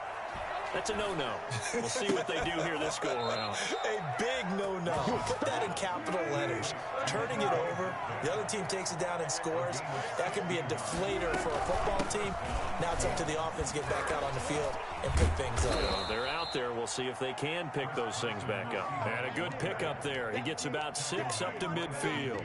That's a no-no. We'll see what they do here this go-around. A big no-no. Put that in capital letters. Turning it over, the other team takes it down and scores. That can be a deflator for a football team. Now it's up to the offense to get back out on the field and pick things up. So they're out there. We'll see if they can pick those things back up. And a good pickup there. He gets about 6 up to midfield.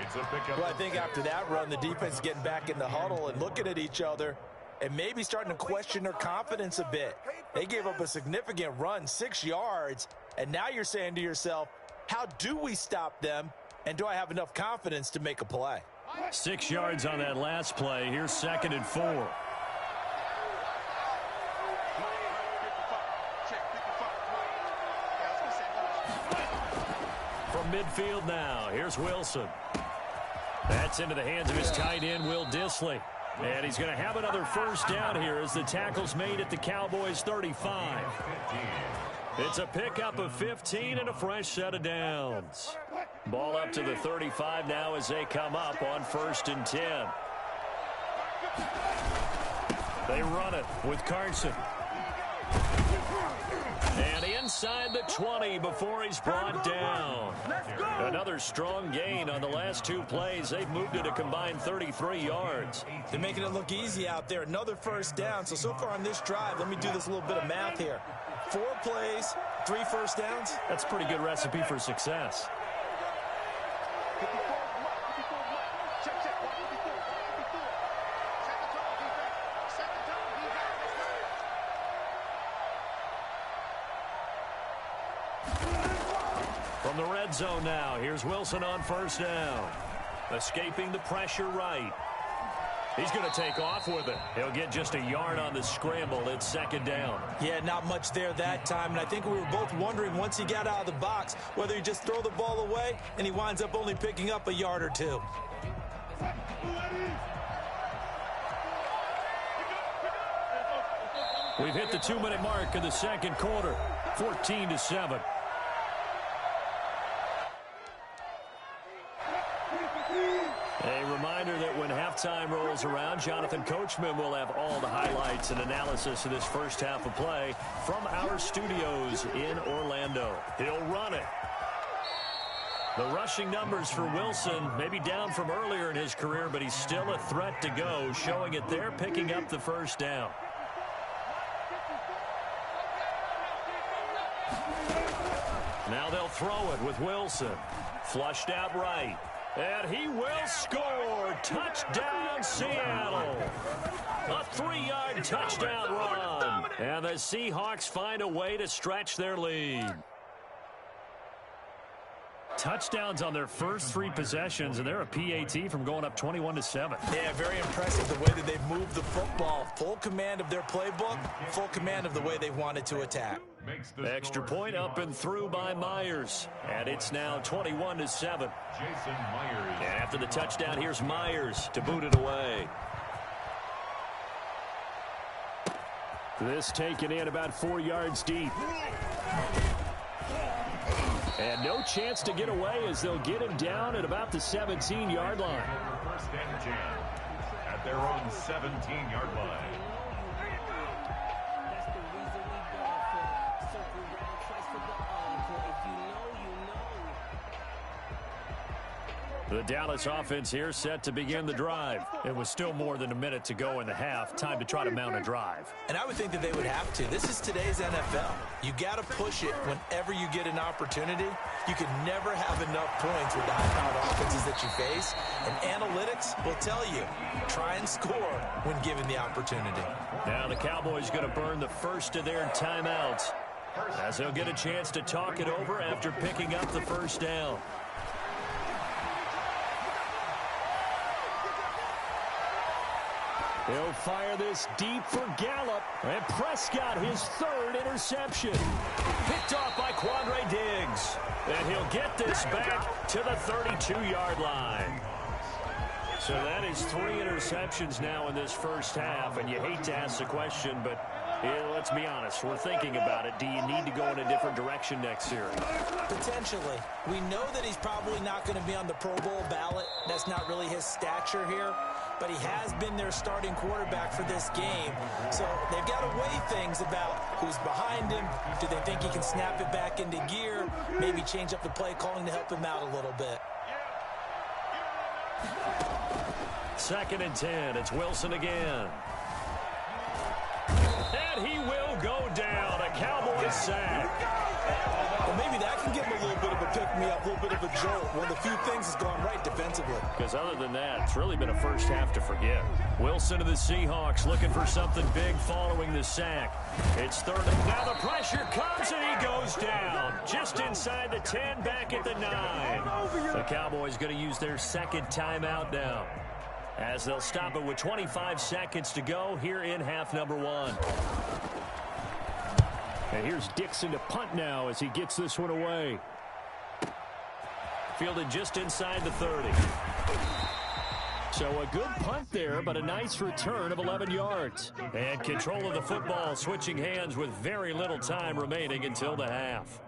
It's a pickup. Well, I think after that run, the defense is getting back in the huddle and looking at each other and maybe starting to question their confidence a bit. They gave up a significant run, 6 yards, and now you're saying to yourself, how do we stop them, and do I have enough confidence to make a play? 6 yards on that last play. Here's 2nd and 4. From midfield now, here's Wilson. That's into the hands of his tight end, Will Dissly. And he's going to have another first down here as the tackle's made at the Cowboys' 35. It's a pickup of 15 and a fresh set of downs. Ball up to the 35 now as they come up on 1st and 10. They run it with Carson. And inside the 20 before he's brought down. Another strong gain on the last 2 plays. They've moved it a combined 33 yards. They're making it look easy out there. Another 1st down. So far on this drive, let me do this little bit of math here. 4 plays, 3 1st downs. That's a pretty good recipe for success. From the red zone now, here's Wilson on 1st down. Escaping the pressure right. He's going to take off with it. He'll get just a yard on the scramble. It's 2nd down. Yeah, not much there that time. And I think we were both wondering once he got out of the box whether he just throw the ball away and he winds up only picking up a yard or 2. We've hit the 2-minute mark of the 2nd quarter. 14-7. A reminder that when halftime rolls around, Jonathan Coachman will have all the highlights and analysis of this first half of play from our studios in Orlando. He'll run it. The rushing numbers for Wilson may be down from earlier in his career, but he's still a threat to go, showing it there, picking up the 1st down. Now they'll throw it with Wilson. Flushed out right. And he will score. Touchdown, Seattle. A 3-yard touchdown run. And the Seahawks find a way to stretch their lead. Touchdowns on their first 3 possessions, and they're a PAT from going up 21-7. Yeah, very impressive the way that they've moved the football. Full command of their playbook, full command of the way they wanted to attack. Extra point up and through by Myers. And it's now 21-7. Jason Myers. And after the touchdown, here's Myers to boot it away. This taken in about 4 yards deep. And no chance to get away as they'll get him down at about the 17-yard line. 1st and 10 at their own 17-yard line. The Dallas offense here set to begin the drive. It was still more than a minute to go in the half. Time to try to mount a drive. And I would think that they would have to. This is today's NFL. You got to push it whenever you get an opportunity. You can never have enough points with the high-powered offenses that you face. And analytics will tell you, try and score when given the opportunity. Now the Cowboys going to burn the first of their timeouts as they'll get a chance to talk it over after picking up the 1st down. He'll fire this deep for Gallup. And Prescott, his 3rd interception. Picked off by Quandre Diggs. And he'll get this back to the 32-yard line. So that is 3 interceptions now in this first half. And you hate to ask the question, but let's be honest. We're thinking about it. Do you need to go in a different direction next year? Potentially. We know that he's probably not going to be on the Pro Bowl ballot. That's not really his stature here. But he has been their starting quarterback for this game. So they've got to weigh things about who's behind him. Do they think he can snap it back into gear? Maybe change up the play calling to help him out a little bit. 2nd and 10. It's Wilson again. And he will go down. A Cowboys sack. Well, maybe that can give him a little bit of a pick-me-up, a little bit of a jolt. One of the few things has gone right defensively. Because other than that, it's really been a first half to forget. Wilson of the Seahawks looking for something big following the sack. It's 3rd. Now the pressure comes and he goes down. Just inside the 10, back at the 9. The Cowboys going to use their 2nd timeout now, as they'll stop it with 25 seconds to go here in half number 1. And here's Dixon to punt now as he gets this one away. Fielded just inside the 30. So a good punt there, but a nice return of 11 yards. And control of the football, switching hands with very little time remaining until the half.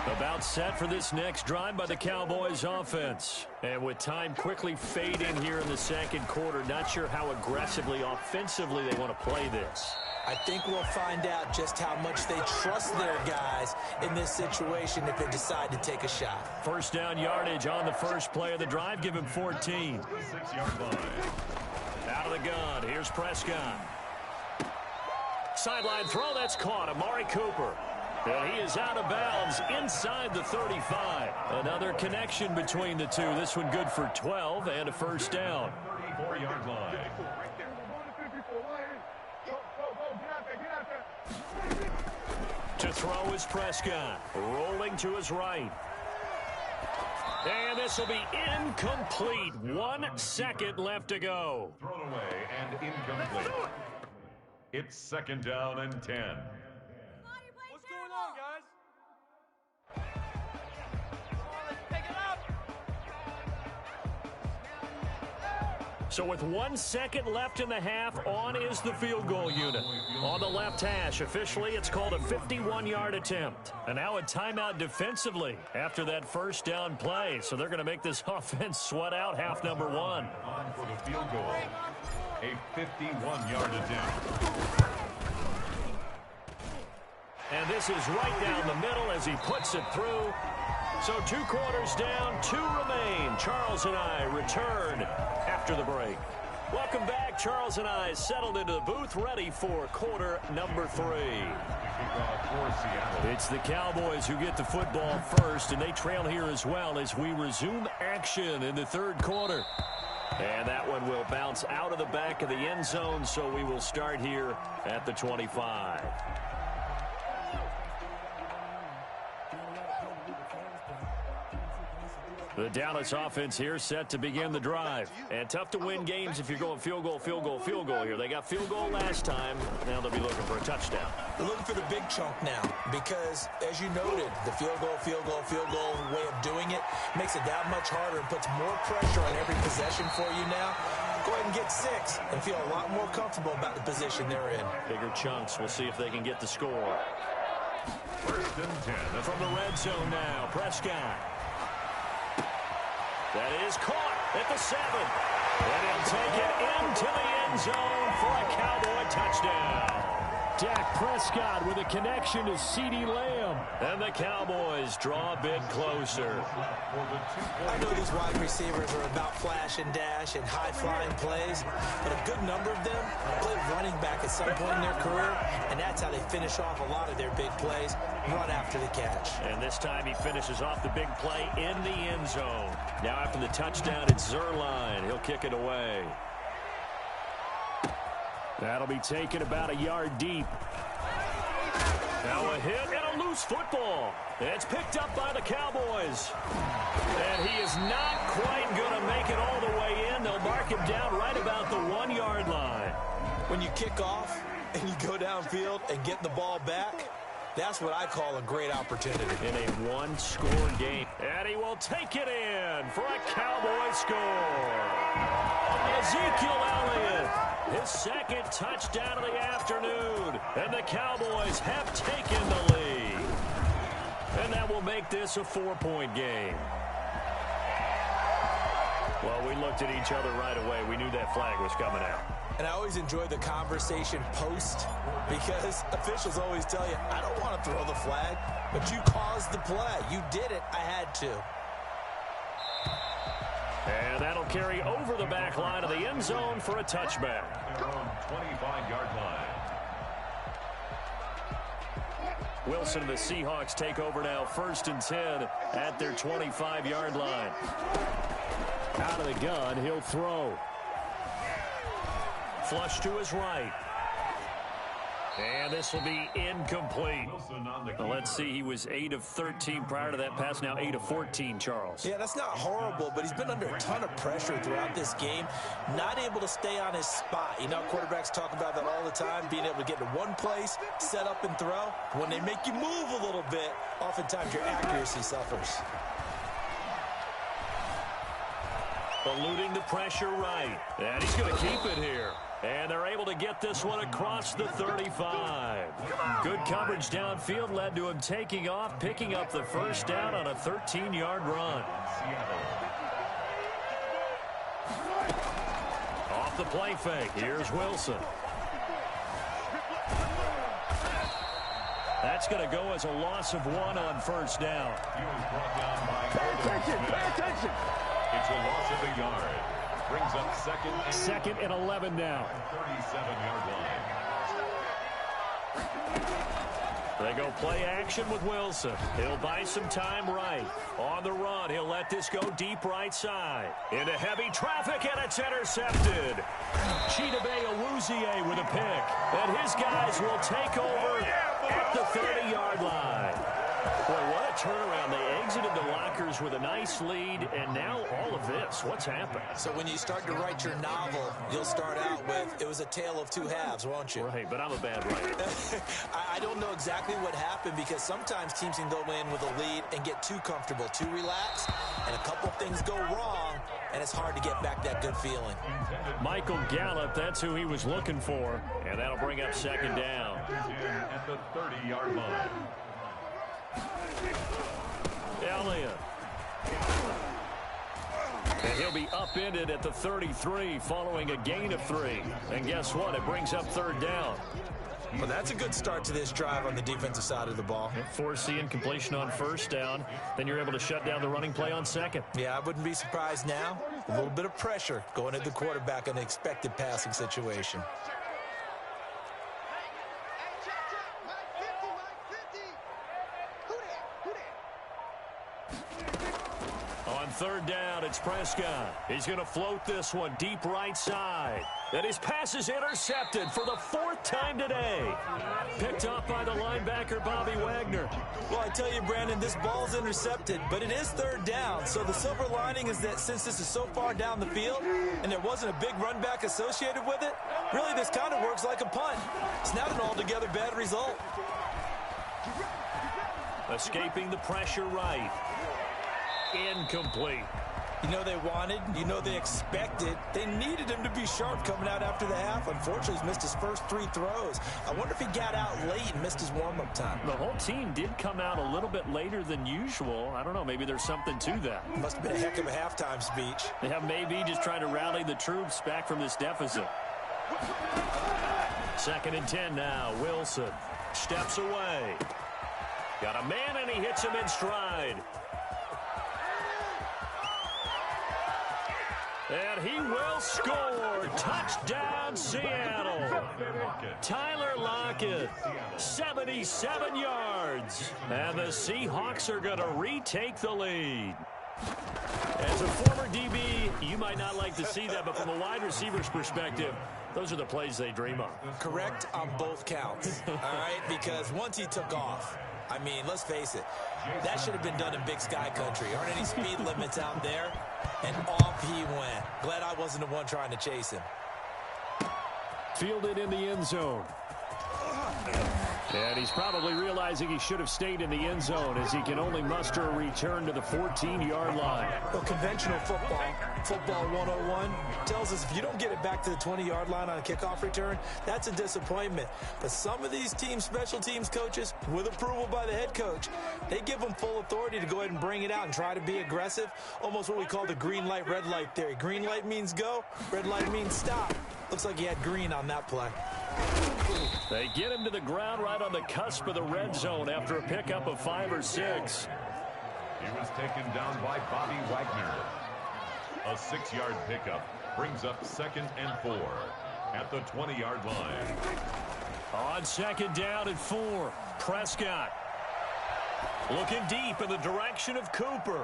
About set for this next drive by the Cowboys offense. And with time quickly fading here in the second quarter, not sure how aggressively, offensively they want to play this. I think we'll find out just how much they trust their guys in this situation if they decide to take a shot. First down yardage on the first play of the drive. Give him 14. 6-yard line. Out of the gun. Here's Prescott. Sideline throw. That's caught. Amari Cooper. And he is out of bounds inside the 35. Another connection between the two. This one good for 12 and a first down. 34-yard line. To throw is Prescott. Rolling to his right. And this will be incomplete. 1 second left to go. Thrown away and incomplete. It's second down and 10. What's going on, guys? So with 1 second left in the half, on is the field goal unit. On the left hash, officially it's called a 51-yard attempt. And now a timeout defensively after that first down play. So they're going to make this offense sweat out half number 1. On for the field goal. A 51-yard attempt. And this is right down the middle as he puts it through. So 2 quarters down, 2 remain. Charles and I return after the break. Welcome back. Charles and I settled into the booth, ready for quarter number 3. It's the Cowboys who get the football first, and they trail here as well as we resume action in the third quarter. And that one will bounce out of the back of the end zone, so we will start here at the 25. The Dallas offense here set to begin the drive. And tough to win games if you're going field goal, field goal, field goal here. They got field goal last time. Now they'll be looking for a touchdown. They're looking for the big chunk now because, as you noted, the field goal way of doing it makes it that much harder and puts more pressure on every possession for you now. Go ahead and get 6 and feel a lot more comfortable about the position they're in. Bigger chunks. We'll see if they can get the score. First and 10. From the red zone now, Prescott. That is caught at the 7. And he'll take it into the end zone for a Cowboy touchdown. Dak Prescott with a connection to CeeDee Lamb. And the Cowboys draw a bit closer. I know these wide receivers are about flash and dash and high-flying plays, but a good number of them played running back at some point in their career, and that's how they finish off a lot of their big plays, run after the catch. And this time he finishes off the big play in the end zone. Now after the touchdown, it's Zerline. He'll kick it away. That'll be taken about a yard deep. Now a hit and a loose football. It's picked up by the Cowboys. And he is not quite going to make it all the way in. They'll mark him down right about the 1-yard line. When you kick off and you go downfield and get the ball back, that's what I call a great opportunity. In a one-score game. And he will take it in for a Cowboy score. Ezekiel Elliott, his second touchdown of the afternoon. And the Cowboys have taken the lead. And that will make this a 4-point game. Well, we looked at each other right away. We knew that flag was coming out. And I always enjoy the conversation post because officials always tell you, I don't want to throw the flag, but you caused the play. You did it. I had to. And that'll carry over the back line of the end zone for a touchback. Their own 25-yard line. Wilson and the Seahawks take over now, 1st and 10 at their 25-yard line. Out of the gun, he'll throw. Flush to his right. And this will be incomplete. Well, let's see, he was 8 of 13 prior to that pass, now 8 of 14, Charles. Yeah, that's not horrible, but he's been under a ton of pressure throughout this game, not able to stay on his spot. You know, quarterbacks talk about that all the time, being able to get to one place, set up and throw. When they make you move a little bit, oftentimes your accuracy suffers. Eluding the pressure right. And he's going to keep it here. And they're able to get this one across the 35. Good coverage downfield led to him taking off, picking up the first down on a 13-yard run. Off the play fake, here's Wilson. That's going to go as a loss of 1 on first down. He was brought down by Pay attention. It's a loss of a yard. Brings up second and 11 now. 37-yard line. They go play action with Wilson. He'll buy some time right. On the run, he'll let this go deep right side. Into heavy traffic, and it's intercepted. Chidobe Awuzie with a pick. And his guys will take over at the 30-yard line. Boy, what a turnaround. They exited the lockers with a nice lead, and now all of this. What's happened? So when you start to write your novel, you'll start out with, it was a tale of two halves, won't you? Right, but I'm a bad writer. I don't know exactly what happened, because sometimes teams can go in with a lead and get too comfortable, too relaxed, and a couple things go wrong, and it's hard to get back that good feeling. Michael Gallup, that's who he was looking for, and that'll bring up second down. At the 30-yard line. Elliott. And he'll be upended at the 33 following a gain of 3. And guess what? It brings up third down. Well, that's a good start to this drive on the defensive side of the ball. Force the incompletion on first down. Then you're able to shut down the running play on second. Yeah, I wouldn't be surprised now. A little bit of pressure going at the quarterback in an expected passing situation. On third down, it's Prescott. He's going to float this one deep right side. And his pass is intercepted for the 4th time today. Picked up by the linebacker, Bobby Wagner. Well, I tell you, Brandon, this ball's intercepted, but it is third down. So the silver lining is that since this is so far down the field and there wasn't a big run back associated with it, really this kind of works like a punt. It's not an altogether bad result. Escaping the pressure right. Incomplete. You know they wanted, you know they expected. They needed him to be sharp coming out after the half. Unfortunately, he's missed his first 3 throws. I wonder if he got out late and missed his warm-up time. The whole team did come out a little bit later than usual. I don't know, maybe there's something to that. Must have been a heck of a halftime speech. Yeah, maybe just trying to rally the troops back from this deficit. 2nd and 10 now. Wilson steps away. Got a man, and he hits him in stride. And he will score. Touchdown, Seattle. Tyler Lockett, 77 yards. And the Seahawks are going to retake the lead. As a former DB, you might not like to see that, but from a wide receiver's perspective, those are the plays they dream of. Correct on both counts, all right? Because once he took off, I mean, let's face it, that should have been done in Big Sky country. Aren't any speed limits out there? And off he went. Glad I wasn't the one trying to chase him. Fielded in the end zone. And he's probably realizing he should have stayed in the end zone as he can only muster a return to the 14-yard line. Well, conventional football 101, tells us if you don't get it back to the 20-yard line on a kickoff return, that's a disappointment. But some of these special teams coaches, with approval by the head coach, they give them full authority to go ahead and bring it out and try to be aggressive. Almost what we call the green light, red light theory. Green light means go, red light means stop. Looks like he had green on that play. They get him to the ground right on the cusp of the red zone after a pickup of 5 or 6. He was taken down by Bobby Wagner. A 6-yard pickup brings up 2nd and 4 at the 20-yard line. On 2nd down and 4, Prescott looking deep in the direction of Cooper.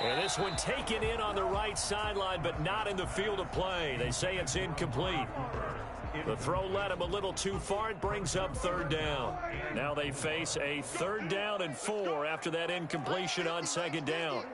And this one taken in on the right sideline, but not in the field of play. They say it's incomplete. The throw led him a little too far. It brings up 3rd down. Now they face a 3rd down and 4 after that incompletion on 2nd down.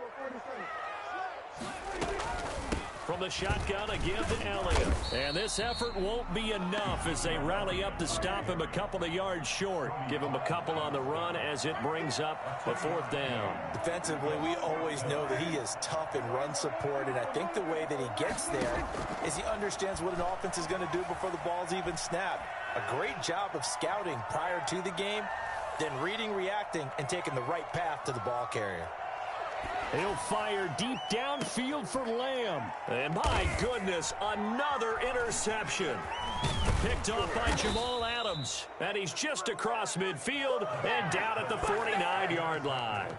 from the shotgun, a give to Elliott. And this effort won't be enough as they rally up to stop him a couple of yards short. Give him a couple on the run as it brings up a 4th down. Defensively, we always know that he is tough in run support, and I think the way that he gets there is he understands what an offense is going to do before the ball's even snapped. A great job of scouting prior to the game, then reading, reacting, and taking the right path to the ball carrier. He'll fire deep downfield for Lamb. And my goodness, another interception. Picked off by Jamal Adams. And he's just across midfield and down at the 49-yard line.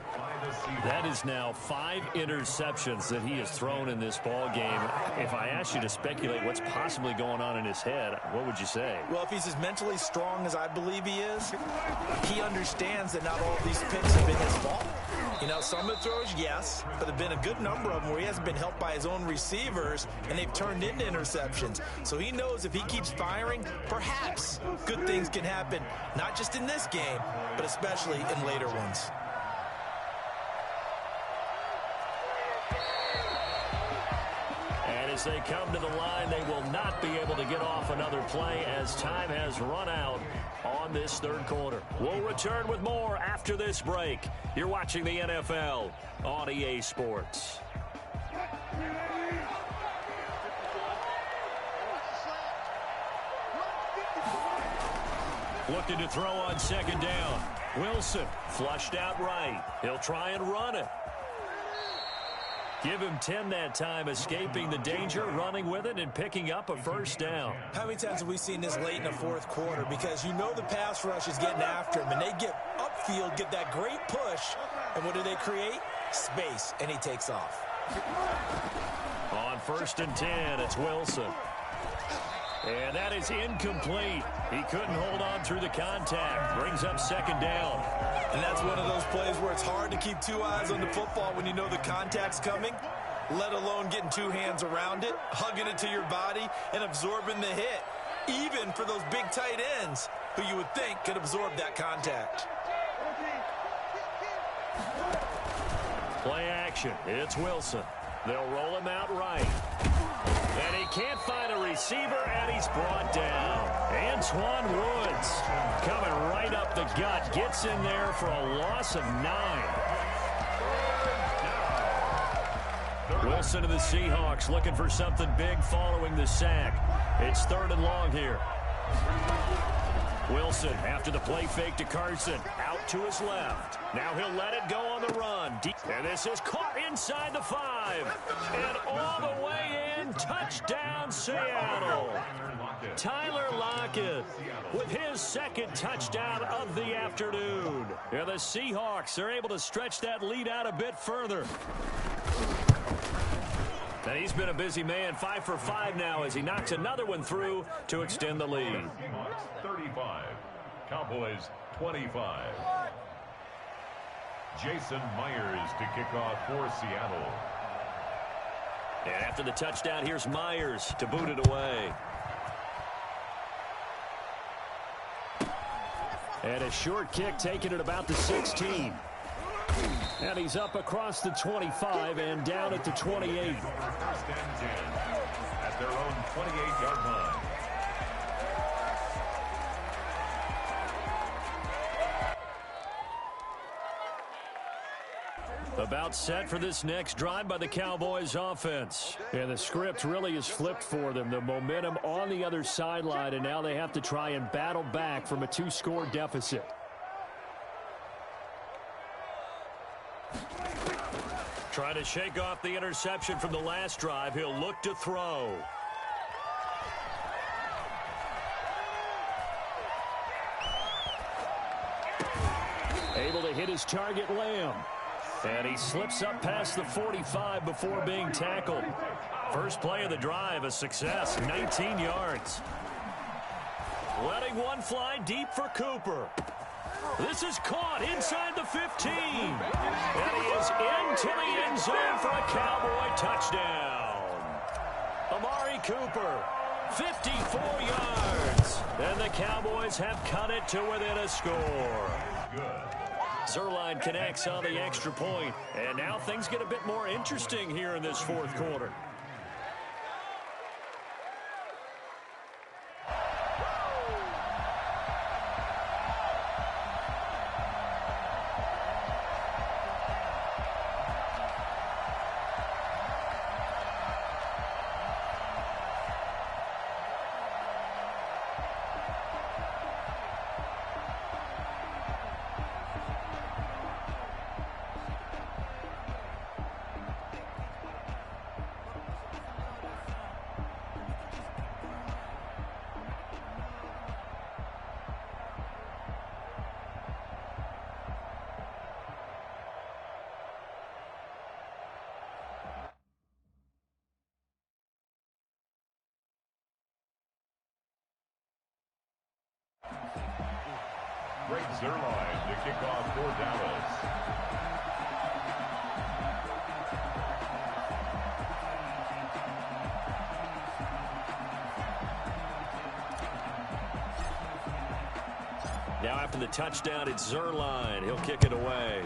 That is now 5 interceptions that he has thrown in this ball game. If I asked you to speculate what's possibly going on in his head, what would you say? Well, if he's as mentally strong as I believe he is, he understands that not all of these picks have been his fault. You know, some of the throws, yes, but there have been a good number of them where he hasn't been helped by his own receivers, and they've turned into interceptions. So he knows if he keeps firing, perhaps good things can happen, not just in this game, but especially in later ones. And as they come to the line, they will not be able to get off another play as time has run out on this 3rd quarter. We'll return with more after this break. You're watching the NFL on EA Sports. Looking to throw on 2nd down. Wilson flushed out right. He'll try and run it. Give him 10 that time, escaping the danger, running with it, and picking up a 1st down. How many times have we seen this late in the 4th quarter? Because you know the pass rush is getting after him, and they get upfield, get that great push, and what do they create? Space, and he takes off. On 1st and 10, it's Wilson. And that is incomplete. He couldn't hold on through the contact. Brings up 2nd down. And that's one of those plays where it's hard to keep 2 eyes on the football when you know the contact's coming, let alone getting 2 hands around it, hugging it to your body, and absorbing the hit, even for those big tight ends who you would think could absorb that contact. Play action. It's Wilson. They'll roll him out right. And he can't find a receiver, and he's brought down. Antoine Woods coming right up the gut. Gets in there for a loss of 9. Wilson of the Seahawks looking for something big following the sack. It's 3rd and long here. Wilson after the play fake to Carson. Out to his left. Now he'll let it go on the run. And this is caught inside the 5. And all the way in. Touchdown, Seattle. Tyler Lockett with his 2nd touchdown of the afternoon. And the Seahawks are able to stretch that lead out a bit further. And he's been a busy man, 5 for 5 now as he knocks another one through to extend the lead. 35, Cowboys 25. Jason Myers to kick off for Seattle. And after the touchdown, here's Myers to boot it away. And a short kick taken at about the 16. And he's up across the 25 and down at the 28. 1st and 10 at their own 28-yard line. About set for this next drive by the Cowboys offense. And the script really is flipped for them. The momentum on the other sideline, and now they have to try and battle back from a 2-score deficit. Trying to shake off the interception from the last drive. He'll look to throw. Able to hit his target, Lamb. And he slips up past the 45 before being tackled. First play of the drive, a success, 19 yards. Letting one fly deep for Cooper. This is caught inside the 15. And he is into the end zone for a Cowboy touchdown. Amari Cooper, 54 yards. And the Cowboys have cut it to within a score. Zerline connects on the extra point. And now things get a bit more interesting here in this 4th quarter. Zerline to kick off for Dallas. Now after the touchdown, it's Zerline. He'll kick it away.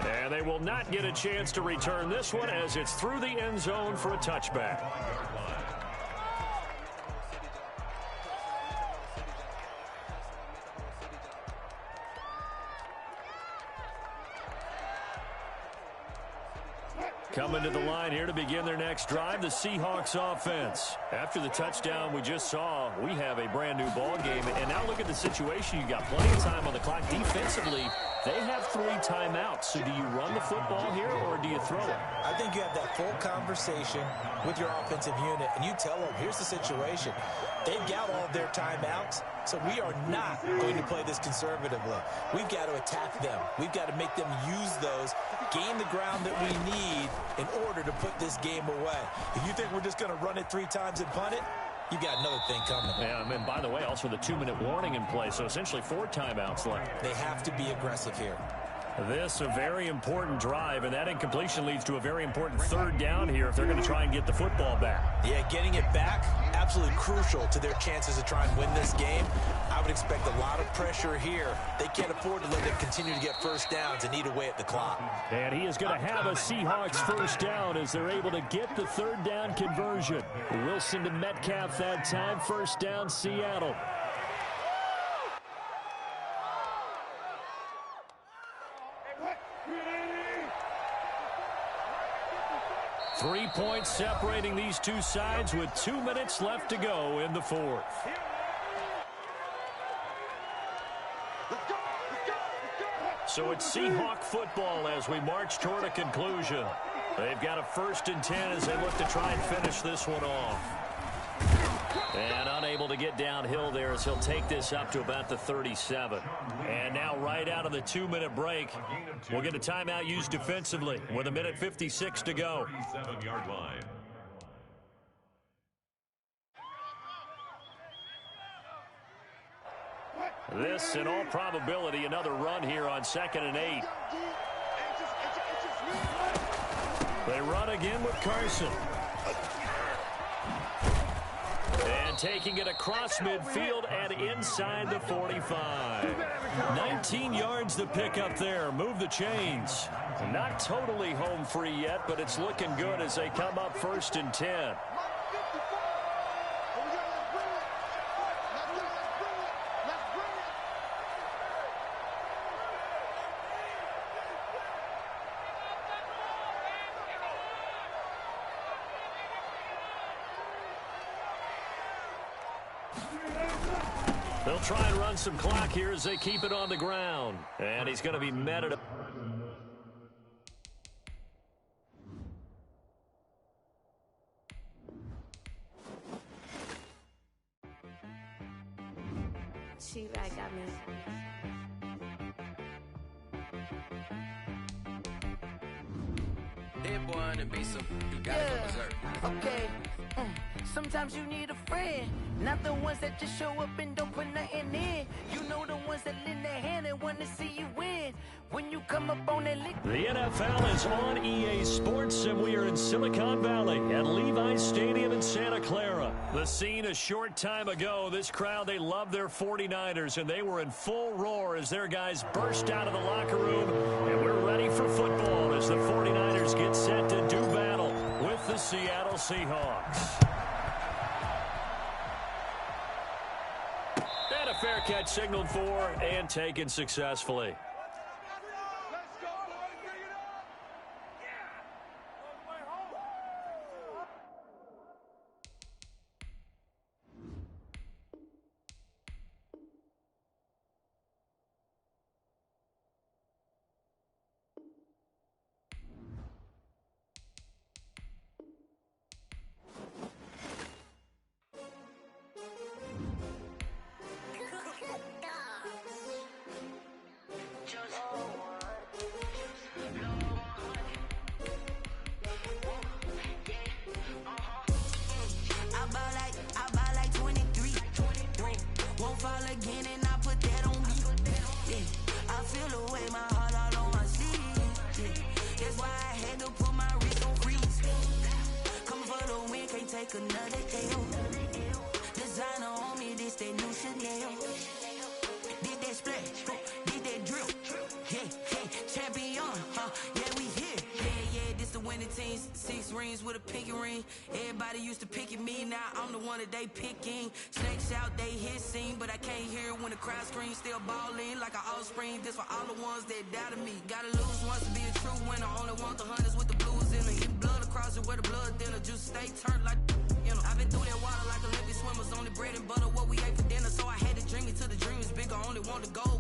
And they will not get a chance to return this one as it's through the end zone for a touchback. Coming to the line here to begin their next drive, the Seahawks offense. After the touchdown we just saw, we have a brand new ball game. And now look at the situation. You got plenty of time on the clock. Defensively, they have 3 timeouts. So do you run the football here or do you throw it? I think you have that full conversation with your offensive unit, and you tell them, here's the situation. They've got all of their timeouts, so we are not going to play this conservatively. We've got to attack them. We've got to make them use those, gain the ground that we need in order to put this game away. If you think we're just going to run it 3 times and punt it, you got another thing coming. Yeah, and by the way, also the 2-minute warning in play, so essentially 4 timeouts left. They have to be aggressive here. This a very important drive, and that incompletion leads to a very important 3rd down here if they're going to try and get the football back. Yeah, getting it back, absolutely crucial to their chances to try and win this game. I would expect a lot of pressure here. They can't afford to let them continue to get first downs and eat away at the clock. And he is going to have a Seahawks first down as they're able to get the 3rd down conversion. Wilson to Metcalf that time, first down, Seattle. 3 points separating these two sides with 2 minutes left to go in the 4th. So it's Seahawk football as we march toward a conclusion. They've got a 1st and 10 as they look to try and finish this one off. And unable to get downhill there as he'll take this up to about the 37. And now right out of the 2-minute break, we'll get a timeout used defensively with 1:56 to go. 37-yard line. This, in all probability, another run here on 2nd and 8. They run again with Carson. And taking it across midfield and inside the 45. 19 yards to pick up there. Move the chains. Not totally home free yet, but it's looking good as they come up 1st and 10. They'll try and run some clock here as they keep it on the ground. And he's going to be met at a... She-Rag got me. Dead boy on the beat, so you gotta go berserk. Okay. Sometimes you need a friend, not the ones that just show up and don't put nothing in. You know the ones that lend their hand and want to see you win. When you come up on that lick. The NFL is on EA Sports, and we are in Silicon Valley at Levi's Stadium in Santa Clara. The scene a short time ago. This crowd, they love their 49ers, and they were in full roar as their guys burst out of the locker room. And we're ready for football as the 49ers get set to do battle with the Seattle Seahawks. And a fair catch signaled for and taken successfully. take another L. Designer on me, this that new Chanel. Did that splash, did that drip. Yeah, champion, yeah, we here. Yeah, this the winning team. 6 rings with a pinky ring. Everybody used to picking me, now I'm the one that they picking. Snakes out, they hissing, but I can't hear when the crowd screams. Still balling like an offspring. This for all the ones that doubted me. Gotta lose once to be a true winner. Only want the hunters with the blues in it. Get blood across it where the blood thinner. Juice stay turned like, you know. I've been through that water like Olympic swimmers. Only bread and butter what we ate for dinner. So I had to dream it till the dream is bigger. Only want to go.